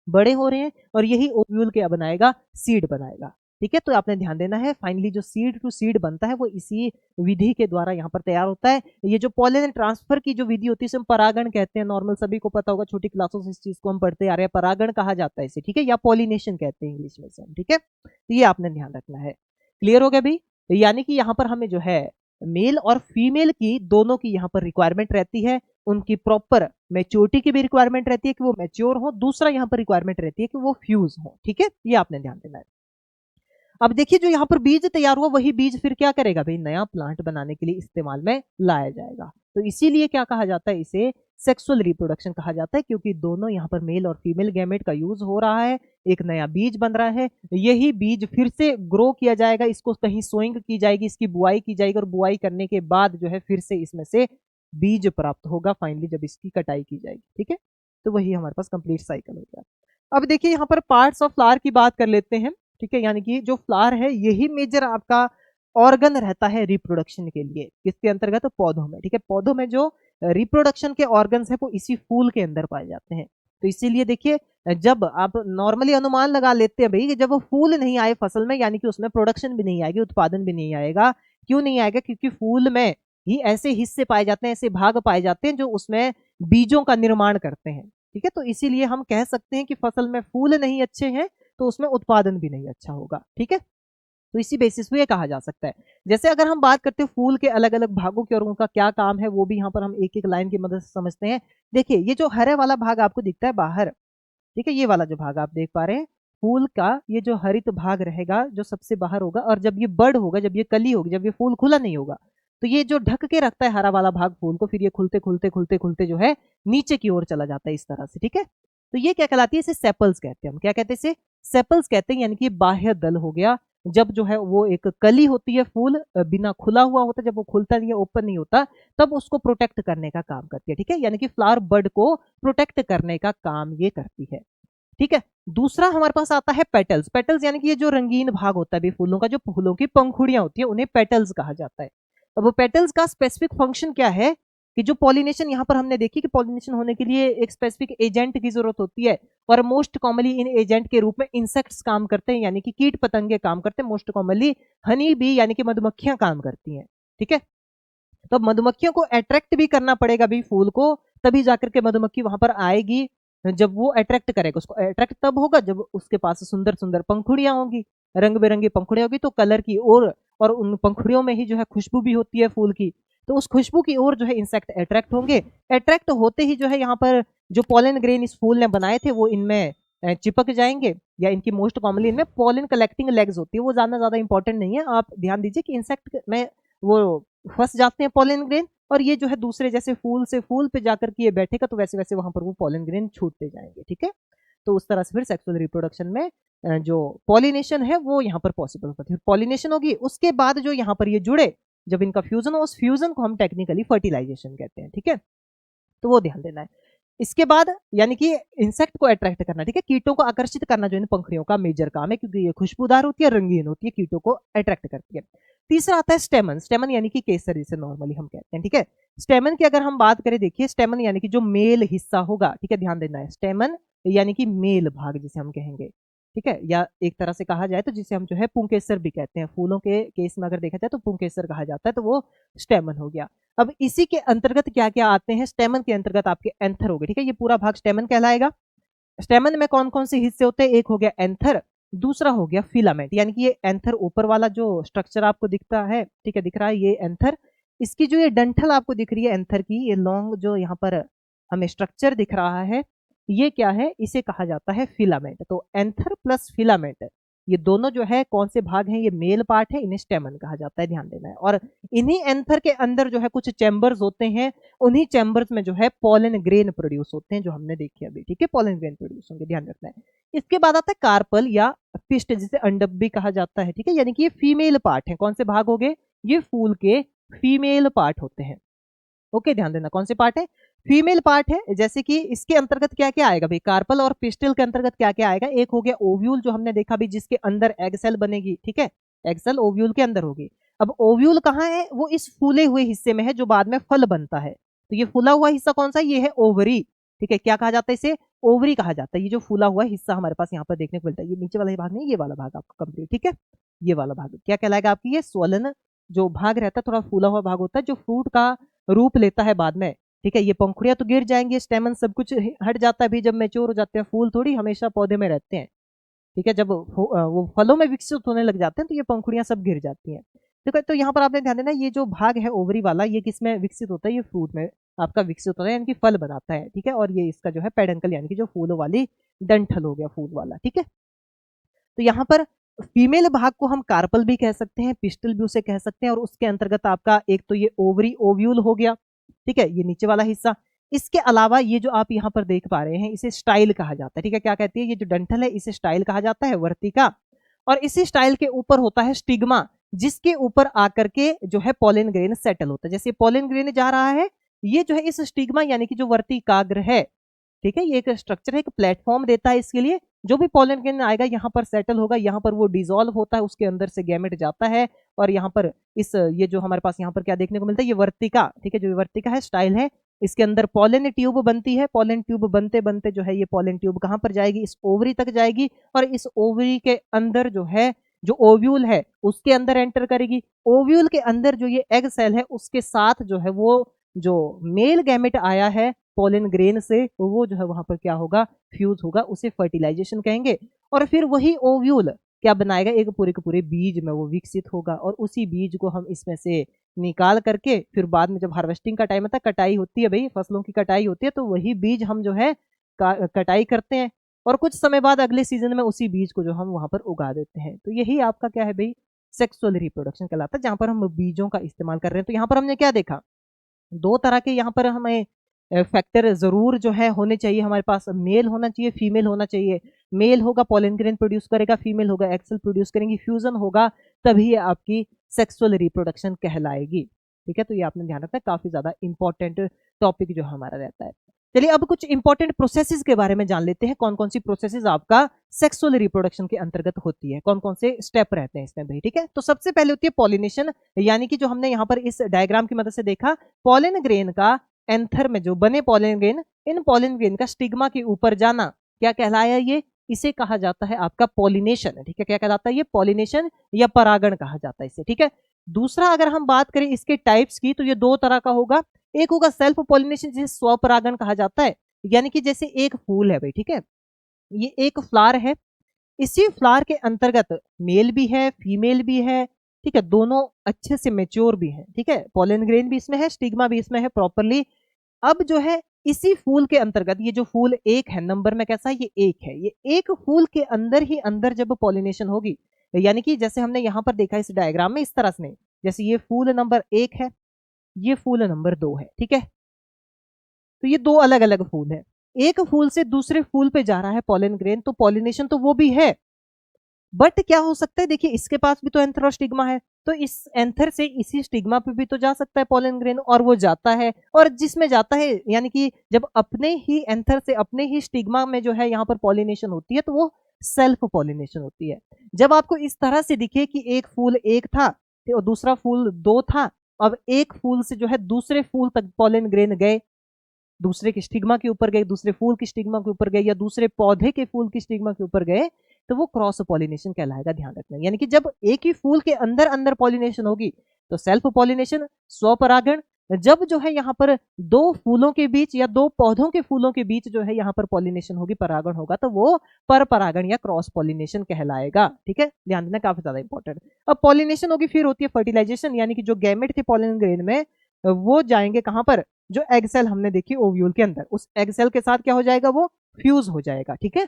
बड़े हो रहे हैं, और यही ओव्यूल क्या बनाएगा, सीड बनाएगा, ठीक है। तो आपने ध्यान देना है, फाइनली जो सीड टू सीड बनता है वो इसी विधि के द्वारा यहाँ पर तैयार होता है। ये जो पॉलन ट्रांसफर की जो विधि होती है, इसे हम परागण कहते हैं, नॉर्मल सभी को पता होगा, छोटी क्लासों से इस चीज को हम पढ़ते आ रहे हैं, परागण कहा जाता है इसे, ठीक है, या पॉलिनेशन कहते हैं इंग्लिश में से, ठीक है। तो ये आपने ध्यान रखना है। क्लियर हो गया भाई। यानी कि यहाँ पर हमें जो है मेल और फीमेल की दोनों की यहाँ पर रिक्वायरमेंट रहती है, उनकी प्रॉपर मैच्योरिटी की भी रिक्वायरमेंट रहती है कि वो मैच्योर हो, दूसरा यहाँ पर रिक्वायरमेंट रहती है कि वो फ्यूज हो, ठीक है। ये आपने ध्यान देना है। अब देखिए जो यहाँ पर बीज तैयार हुआ, वही बीज फिर क्या करेगा भाई, नया प्लांट बनाने के लिए इस्तेमाल में लाया जाएगा। तो इसीलिए क्या कहा जाता है, इसे सेक्सुअल रिप्रोडक्शन कहा जाता है, क्योंकि दोनों यहाँ पर मेल और फीमेल गैमेट का यूज हो रहा है, एक नया बीज बन रहा है, यही बीज फिर से ग्रो किया जाएगा, इसको कहीं सोइंग की जाएगी, इसकी बुआई की जाएगी, और बुआई करने के बाद जो है फिर से इसमें से बीज प्राप्त होगा फाइनली जब इसकी कटाई की जाएगी, ठीक है। तो वही हमारे पास कंप्लीट साइकिल हो गया। अब देखिए यहाँ पर पार्ट्स ऑफ फ्लावर की बात कर लेते हैं, ठीक है। यानी कि जो फ्लावर है यही मेजर आपका ऑर्गन रहता है रिप्रोडक्शन के लिए, किसके अंतर्गत, पौधों में, ठीक है। पौधों में जो रिप्रोडक्शन के ऑर्गन्स है वो इसी फूल के अंदर पाए जाते हैं। तो इसीलिए देखिए, जब आप नॉर्मली अनुमान लगा लेते हैं भाई कि जब वो फूल नहीं आए फसल में, यानी कि उसमें प्रोडक्शन भी नहीं आएगी, उत्पादन भी नहीं आएगा। क्यों नहीं आएगा, क्योंकि फूल में ही ऐसे हिस्से पाए जाते हैं, ऐसे भाग पाए जाते हैं जो उसमें बीजों का निर्माण करते हैं, ठीक है। तो इसीलिए हम कह सकते हैं कि फसल में फूल नहीं अच्छे हैं तो उसमें उत्पादन भी नहीं अच्छा होगा, ठीक है। तो इसी बेसिस पे ये कहा जा सकता है। जैसे अगर हम बात करते हैं फूल के अलग अलग भागों की और उनका क्या काम है, वो भी यहाँ पर हम एक एक लाइन की मदद से समझते हैं। देखिए ये जो हरे वाला भाग आपको दिखता है बाहर, ठीक है, ये वाला जो भाग आप देख पा रहे हैं फूल का, ये जो हरित भाग रहेगा जो सबसे बाहर होगा, और जब ये बड़ होगा, जब ये कली होगी, जब ये फूल खुला नहीं होगा, तो ये जो ढक के रखता है हरा वाला भाग फूल को, फिर ये खुलते खुलते खुलते खुलते जो है नीचे की ओर चला जाता है इस तरह से, ठीक है। तो ये क्या कहलाती है, इसे सेपल्स कहते हैं। हम क्या कहते हैं, इसे सेपल्स कहते हैं, यानी कि बाह्य दल हो गया। जब जो है वो एक कली होती है, फूल बिना खुला हुआ होता है, जब वो खुलता नहीं है, ओपन नहीं होता, तब उसको प्रोटेक्ट करने का काम करती है, ठीक है। यानी कि फ्लावर बर्ड को प्रोटेक्ट करने का काम ये करती है, ठीक है। दूसरा हमारे पास आता है पेटल्स। पेटल्स यानी कि ये जो रंगीन भाग होता है भी फूलों का, जो फूलों की पंखुड़ियां होती है, उन्हें पेटल्स कहा जाता है। अब वो पेटल्स का स्पेसिफिक फंक्शन क्या है, कि जो पॉलिनेशन यहाँ पर हमने देखी कि पॉलिनेशन होने के लिए एक स्पेसिफिक एजेंट की जरूरत होती है, और मोस्ट कॉमनली इन एजेंट के रूप में इंसेक्ट्स काम करते हैं, यानी कि कीट पतंगे काम करते हैं। मोस्ट कॉमनली हनी बी यानी कि मधुमक्खियां काम करती हैं, ठीक है। तो मधुमक्खियों को अट्रैक्ट भी करना पड़ेगा भी फूल को, तभी जाकर के मधुमक्खी वहां पर आएगी। जब वो अट्रैक्ट करेगा, उसको अट्रैक्ट तब होगा जब उसके पास सुंदर सुंदर पंखुड़ियां होंगी, रंग बिरंगी पंखुड़ियां होगी, तो कलर की और उन पंखुड़ियों में ही जो है खुशबू भी होती है फूल की, तो उस खुशबू की ओर जो है इंसेक्ट अट्रैक्ट होंगे। अट्रैक्ट होते ही जो है यहाँ पर जो पॉलन ग्रेन इस फूल ने बनाए थे वो इनमें चिपक जाएंगे, या इनकी मोस्ट कॉमनली इनमें पॉलन कलेक्टिंग लेग्स होती है। वो ज्यादा इंपॉर्टेंट नहीं है, आप ध्यान दीजिए कि इंसेक्ट में वो फंस जाते हैं पॉलन ग्रेन, और ये जो है दूसरे जैसे फूल से फूल पे जाकर के ये बैठेगा, तो वैसे वैसे वहां पर वो पॉलन ग्रेन छूटते जाएंगे, ठीक है। तो उस तरह से फिर सेक्सुअल रिप्रोडक्शन में जो पॉलिनेशन है वो यहाँ पर पॉसिबल होती है। पॉलिनेशन होगी, उसके बाद जो यहाँ पर ये जुड़े, जब इनका फ्यूजन हो, उस फ्यूजन को हम टेक्निकली फर्टिलाइजेशन कहते हैं, ठीक है। तो वो ध्यान देना है। इसके बाद यानी कि इंसेक्ट को अट्रैक्ट करना, ठीक है, कीटों को आकर्षित करना जो इन पंखुड़ियों का मेजर काम है, क्योंकि ये खुशबूदार होती है, रंगीन होती है, कीटों को अट्रैक्ट करती है। तीसरा आता है स्टेमन। स्टेमन यानी कि केसर जिसे नॉर्मली हम कहते हैं, ठीक है। स्टेमन की अगर हम बात करें, देखिए स्टेमन यानी कि जो मेल हिस्सा होगा, ठीक है, ध्यान देना है। स्टेमन यानी कि मेल भाग जिसे हम कहेंगे, ठीक है, या एक तरह से कहा जाए तो जिसे हम जो है पुंकेसर भी कहते हैं। फूलों के केस में अगर देखा जाए तो पुंकेसर कहा जाता है, तो वो स्टेमन हो गया। अब इसी के अंतर्गत क्या क्या आते हैं, स्टेमन के अंतर्गत आपके एंथर हो गए, ठीक है, ये पूरा भाग स्टेमन कहलाएगा। स्टेमन में कौन कौन से हिस्से होते हैं, एक हो गया एंथर, दूसरा हो गया फिलामेंट, यानी कि ये एंथर ऊपर वाला जो स्ट्रक्चर आपको दिखता है, ठीक है, दिख रहा है ये एंथर। इसकी जो ये डंठल आपको दिख रही है एंथर की, ये लॉन्ग जो यहाँ पर हमें स्ट्रक्चर दिख रहा है, ये क्या है, इसे कहा जाता है फिलामेंट। तो एंथर प्लस फिलामेंट, ये दोनों जो है कौन से भाग हैं, ये मेल पार्ट है, इन्हें स्टेमन कहा जाता है, ध्यान देना है। और इन्हीं एंथर के अंदर जो है कुछ चैम्बर्स होते हैं, उन्हीं चैम्बर्स में जो है पॉलन ग्रेन प्रोड्यूस होते हैं, जो हमने देखे अभी, ठीक है, पॉलन ग्रेन प्रोड्यूस होंगे, ध्यान रखना है। इसके बाद आता है कार्पल या पिस्ट, जिसे अंडक भी कहा जाता है, ठीक है, यानी कि ये फीमेल पार्ट है। कौन से भाग हो गए, ये फूल के फीमेल पार्ट होते हैं, ओके, ध्यान देना कौन से पार्ट है, फीमेल पार्ट है। जैसे कि इसके अंतर्गत क्या क्या आएगा भाई, कार्पल और पिस्टल के अंतर्गत क्या क्या आएगा, एक हो गया ओव्यूल जो हमने देखा भी, जिसके अंदर एग सेल बनेगी, ठीक है, एग सेल ओव्यूल के अंदर होगी। अब ओव्यूल कहाँ है, वो इस फूले हुए हिस्से में है जो बाद में फल बनता है। तो ये फूला हुआ हिस्सा कौन सा, ये है ओवरी, ठीक है, क्या कहा जाता है इसे, ओवरी कहा जाता है। ये जो फूला हुआ हिस्सा हमारे पास यहाँ पर देखने को मिलता है, ये नीचे वाला भाग नहीं, ये वाला भाग आपका कंप्लीट, ठीक है, ये वाला भाग क्या कहलाएगा आपकी, ये स्वलन जो भाग रहता है, थोड़ा फूला हुआ भाग होता है, जो फ्रूट का रूप लेता है बाद में, ठीक है। ये पंखुड़ियां तो गिर जाएंगी, स्टेमन सब कुछ हट जाता है भी जब मैच्योर हो जाते हैं। फूल थोड़ी हमेशा पौधे में रहते हैं, ठीक है, जब वो फलों में विकसित होने लग जाते हैं तो ये पंखुड़ियां सब गिर जाती हैं, ठीक है। तो यहाँ पर आपने ध्यान देना, ये जो भाग है ओवरी वाला, ये किस में विकसित होता है, ये फ्रूट में आपका विकसित होता है, यानी कि फल बनाता है, ठीक है। और ये इसका जो है पेडंकल यानी कि जो फूलों वाली डंठल हो गया फूल वाला, ठीक है। तो यहाँ पर फीमेल भाग को हम कार्पल भी कह सकते हैं, पिस्टल भी उसे कह सकते हैं, और उसके अंतर्गत आपका एक तो ये ओवरी ओव्यूल हो गया, ठीक है, ये नीचे वाला हिस्सा। इसके अलावा ये जो आप यहाँ पर देख पा रहे हैं, इसे स्टाइल कहा जाता है, ठीक है, क्या कहती है, ये जो डंठल है इसे स्टाइल कहा जाता है, वर्तिका। और इसी स्टाइल के ऊपर होता है स्टिग्मा, जिसके ऊपर आकर के जो है पॉलन ग्रेन सेटल होता है। जैसे पॉलन ग्रेन जा रहा है, ये जो है इस स्टिग्मा यानी कि जो वर्तिकाग्र है, ठीक है, ये एक स्ट्रक्चर है, एक प्लेटफॉर्म देता है इसके लिए। जो भी पॉलन ग्रेन आएगा यहाँ पर सेटल होगा, यहाँ पर वो डिसॉल्व होता है, उसके अंदर से गैमेट जाता है, और यहाँ पर इस ये जो हमारे पास यहाँ पर क्या देखने को मिलता है, ये वर्तिका, ठीक है, जो वर्तिका है स्टाइल है, इसके अंदर पॉलन ट्यूब बनती है। पॉलन ट्यूब बनते बनते जो है ये पॉलन ट्यूब कहाँ पर जाएगी, इस ओवरी तक जाएगी, और इस ओवरी के अंदर जो है जो ओव्यूल है उसके अंदर एंटर करेगी। ओव्यूल के अंदर जो ये एग सेल है उसके साथ जो है वो जो मेल गैमेट आया है पॉलन ग्रेन से, वो जो है वहां पर क्या होगा, फ्यूज होगा, उसे फर्टिलाइजेशन कहेंगे। और फिर वही ओव्यूल क्या बनाएगा, एक पूरे के पूरे बीज में वो विकसित होगा, और उसी बीज को हम इसमें से निकाल करके फिर बाद में जब हार्वेस्टिंग का टाइम आता है, कटाई होती है भाई, फसलों की कटाई होती है, तो वही बीज हम जो है कटाई करते हैं, और कुछ समय बाद अगले सीजन में उसी बीज को जो हम वहां पर उगा देते हैं। तो यही आपका क्या है भाई, सेक्सुअल रिप्रोडक्शन कहलाता है, जहां पर हम बीजों का इस्तेमाल कर रहे हैं। तो यहाँ पर हमने क्या देखा, दो तरह के यहाँ पर हमें फैक्टर जरूर जो है होने चाहिए हमारे पास, मेल होना चाहिए, फीमेल होना चाहिए। मेल होगा पॉलन ग्रेन प्रोड्यूस करेगा, फीमेल होगा एक्सेल प्रोड्यूस करेंगी, फ्यूजन होगा, तभी ये आपकी सेक्सुअल रिप्रोडक्शन कहलाएगी, ठीक है। तो ये आपने ध्यान रखना है, काफी ज्यादा इंपॉर्टेंट टॉपिक जो हमारा रहता है। चलिए अब कुछ इंपॉर्टेंट प्रोसेसेस के बारे में जान लेते हैं, कौन कौन सी प्रोसेसेस आपका सेक्सुअल रिप्रोडक्शन के अंतर्गत होती है, कौन कौन से स्टेप रहते हैं इसमें भाई, ठीक है। तो सबसे पहले होती है पॉलिनेशन, यानी कि जो हमने यहाँ पर इस डायग्राम की मदद से देखा, पॉलन ग्रेन का एंथर में जो बने पॉलन ग्रेन, इन पॉलन ग्रेन का स्टिग्मा के ऊपर जाना क्या कहलाया, ये इसे कहा जाता है आपका पॉलिनेशन, ठीक है। क्या कहलाता है ये, पॉलिनेशन या परागण कहा जाता है इसे, ठीक है। दूसरा अगर हम बात करें इसके टाइप्स की, तो ये दो तरह का होगा, एक होगा सेल्फ पॉलिनेशन जिसे स्वपरागण कहा जाता है, यानी कि जैसे एक फूल है भाई, ठीक है, ये एक फ्लावर है, इसी फ्लावर के अंतर्गत मेल भी है फीमेल भी है, ठीक है, दोनों अच्छे से मेच्योर भी है, ठीक है, पॉलन ग्रेन भी इसमें है, स्टिग्मा भी इसमें है प्रॉपरली। अब जो है इसी फूल के अंतर्गत, ये जो फूल एक है नंबर में कैसा है, ये एक है, ये एक फूल के अंदर ही अंदर जब पॉलिनेशन होगी, यानी कि जैसे हमने यहां पर देखा इस डायग्राम में इस तरह से, जैसे ये फूल नंबर 1 है, ये फूल नंबर 2 है, ठीक है। तो ये दो अलग अलग फूल है, एक फूल से दूसरे फूल पे जा रहा है पॉलन ग्रेन, तो पॉलिनेशन तो वो भी है, बट क्या हो सकता है, देखिए इसके पास भी तो एंथर और स्टिग्मा है, तो इस एंथर से इसी स्टिग्मा पे भी तो जा सकता है पॉलन ग्रेन, और वो जाता है, और जिसमें जाता है यानी कि जब अपने ही एंथर से अपने ही स्टिग्मा में जो है यहाँ पर पॉलिनेशन होती है, तो वो सेल्फ पॉलिनेशन होती है। जब आपको इस तरह से दिखे कि एक फूल एक था और दूसरा फूल 2 था, अब एक फूल से जो है दूसरे फूल तक पॉलन ग्रेन गए, दूसरे की स्टिग्मा के ऊपर गए, दूसरे फूल की स्टिग्मा के ऊपर गए, या दूसरे पौधे के फूल की स्टिग्मा के ऊपर गए, तो वो क्रॉस पॉलिनेशन कहलाएगा, ध्यान रखना। यानी कि जब एक ही फूल के अंदर अंदर पॉलिनेशन होगी तो सेल्फ पॉलिनेशन, स्वपरागण। जब जो है यहाँ पर दो फूलों के बीच या दो पौधों के फूलों के बीच जो है यहाँ पर पॉलिनेशन होगी, परागण होगा, तो वो पर परागण या क्रॉस पॉलिनेशन कहलाएगा, ठीक है, ध्यान देना, काफी ज्यादा इंपॉर्टेंट। अब पॉलिनेशन होगी, फिर होती है फर्टिलाइजेशन, यानी कि जो गैमेट थे पॉलन ग्रेन में वो जाएंगे कहां पर, जो एग सेल हमने देखी ओव्यूल के अंदर, उस एग सेल के साथ क्या हो जाएगा, वो फ्यूज हो जाएगा, ठीक है।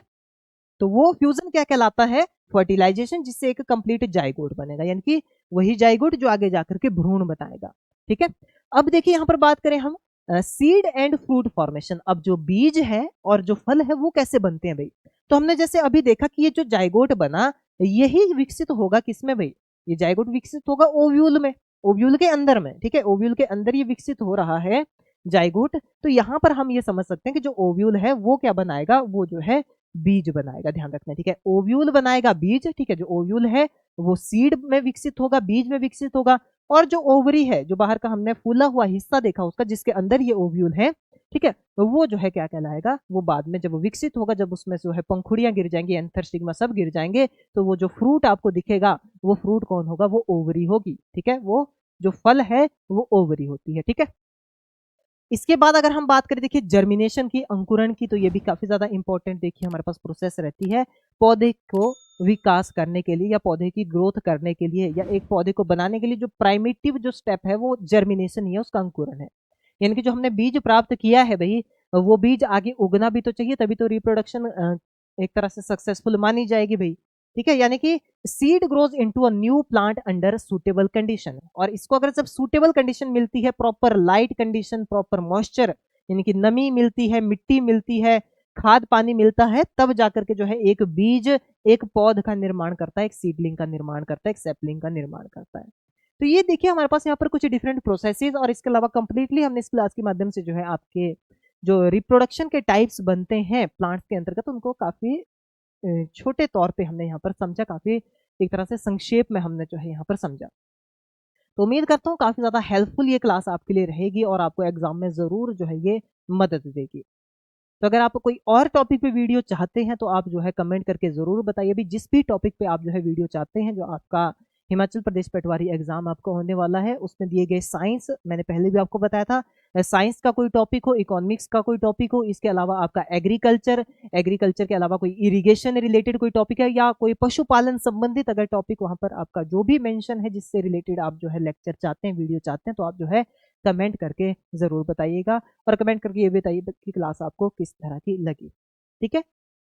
तो वो फ्यूजन क्या कहलाता है, फर्टिलाइजेशन, जिससे एक कंप्लीट जाइगोट बनेगा, यानी कि वही जाइगोट जो आगे जाकर के भ्रूण बताएगा, ठीक है। अब देखिए यहां पर बात करें हम सीड एंड फ्रूट फॉर्मेशन, अब जो बीज है और जो फल है वो कैसे बनते हैं भाई, तो हमने जैसे अभी देखा कि ये जो जाइगोट बना यही विकसित होगा किसमें भाई, ये जाइगोट विकसित होगा ओव्यूल में, ओव्यूल के अंदर में, ठीक है, ओव्यूल के अंदर ये विकसित हो रहा है जाइगोट। तो यहां पर हम ये समझ सकते हैं कि जो ओव्यूल है वो क्या बनाएगा, वो जो है बीज बनाएगा, ध्यान रखना, ठीक है, ओव्यूल बनाएगा बीज, ठीक है, जो ओव्यूल है वो सीड में विकसित होगा, बीज में विकसित होगा, और जो ओवरी है, जो बाहर का हमने फूला हुआ हिस्सा देखा उसका, जिसके अंदर ये ओव्यूल है, ठीक है, तो वो जो है क्या कहलाएगा, वो बाद में जब वो विकसित होगा, जब उसमें जो है पंखुड़ियां गिर जाएंगी, एंथर स्टिग्मा सब गिर जाएंगे, तो वो जो फ्रूट आपको दिखेगा वो फ्रूट कौन होगा, वो ओवरी होगी, ठीक है, वो जो फल है वो ओवरी होती है, ठीक है। इसके बाद अगर हम बात करें देखिए जर्मिनेशन की, अंकुरण की, तो ये भी काफी ज्यादा इंपॉर्टेंट देखिए हमारे पास प्रोसेस रहती है पौधे को विकास करने के लिए या पौधे की ग्रोथ करने के लिए या एक पौधे को बनाने के लिए, जो प्राइमेटिव जो स्टेप है वो जर्मिनेशन ही है, उसका अंकुरण है। यानी कि जो हमने बीज प्राप्त किया है भाई, वो बीज आगे उगना भी तो चाहिए, तभी तो रिप्रोडक्शन एक तरह से सक्सेसफुल मानी जाएगी भाई, ठीक है। यानी कि seed grows into a new plant under suitable condition, और इसको अगर जब सुटेबल कंडीशन मिलती है, proper light condition, proper moisture, यानी कि नमी मिलती है, मिट्टी मिलती है, खाद पानी मिलता है, तब जाकर के जो है एक बीज एक पौध का निर्माण करता है, एक सीडलिंग का निर्माण करता है, एक सैपलिंग का निर्माण करता है। तो ये देखिए हमारे पास यहाँ पर कुछ डिफरेंट प्रोसेसेस, और इसके अलावा कंप्लीटली हमने इस क्लास के माध्यम से जो है आपके जो रिप्रोडक्शन के टाइप्स बनते हैं प्लांट्स के अंतर्गत, उनको काफी छोटे तौर पे हमने यहाँ पर समझा, काफी एक तरह से संक्षेप में हमने जो है यहाँ पर समझा। तो उम्मीद करता हूँ काफी ज्यादा हेल्पफुल ये क्लास आपके लिए रहेगी और आपको एग्जाम में जरूर जो है ये मदद देगी। तो अगर आप कोई और टॉपिक पे वीडियो चाहते हैं तो आप जो है कमेंट करके जरूर बताइए भी, जिस भी टॉपिक पे आप जो है वीडियो चाहते हैं, जो आपका हिमाचल प्रदेश पटवारी एग्जाम आपको होने वाला है उसमें दिए गए साइंस, मैंने पहले भी आपको बताया था, साइंस का कोई टॉपिक हो, इकोनॉमिक्स का कोई टॉपिक हो, इसके अलावा आपका एग्रीकल्चर, एग्रीकल्चर के अलावा कोई इरिगेशन रिलेटेड कोई टॉपिक है, या कोई पशुपालन संबंधित अगर टॉपिक वहां पर आपका जो भी मेंशन है जिससे रिलेटेड आप जो है लेक्चर चाहते हैं, वीडियो चाहते हैं, तो आप जो है कमेंट करके जरूर बताइएगा, और कमेंट करके ये बताइए कि क्लास आपको किस तरह की लगी, ठीक है।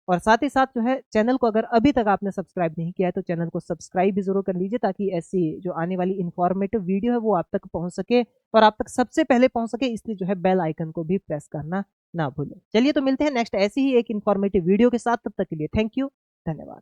और साथ ही साथ जो है चैनल को अगर अभी तक आपने सब्सक्राइब नहीं किया है तो चैनल को सब्सक्राइब भी जरूर कर लीजिए, ताकि ऐसी जो आने वाली इंफॉर्मेटिव वीडियो है वो आप तक पहुंच सके और आप तक सबसे पहले पहुंच सके, इसलिए जो है बेल आइकन को भी प्रेस करना ना भूलें। चलिए तो मिलते हैं नेक्स्ट ऐसी ही एक इंफॉर्मेटिव वीडियो के साथ, तब तक के लिए थैंक यू, धन्यवाद।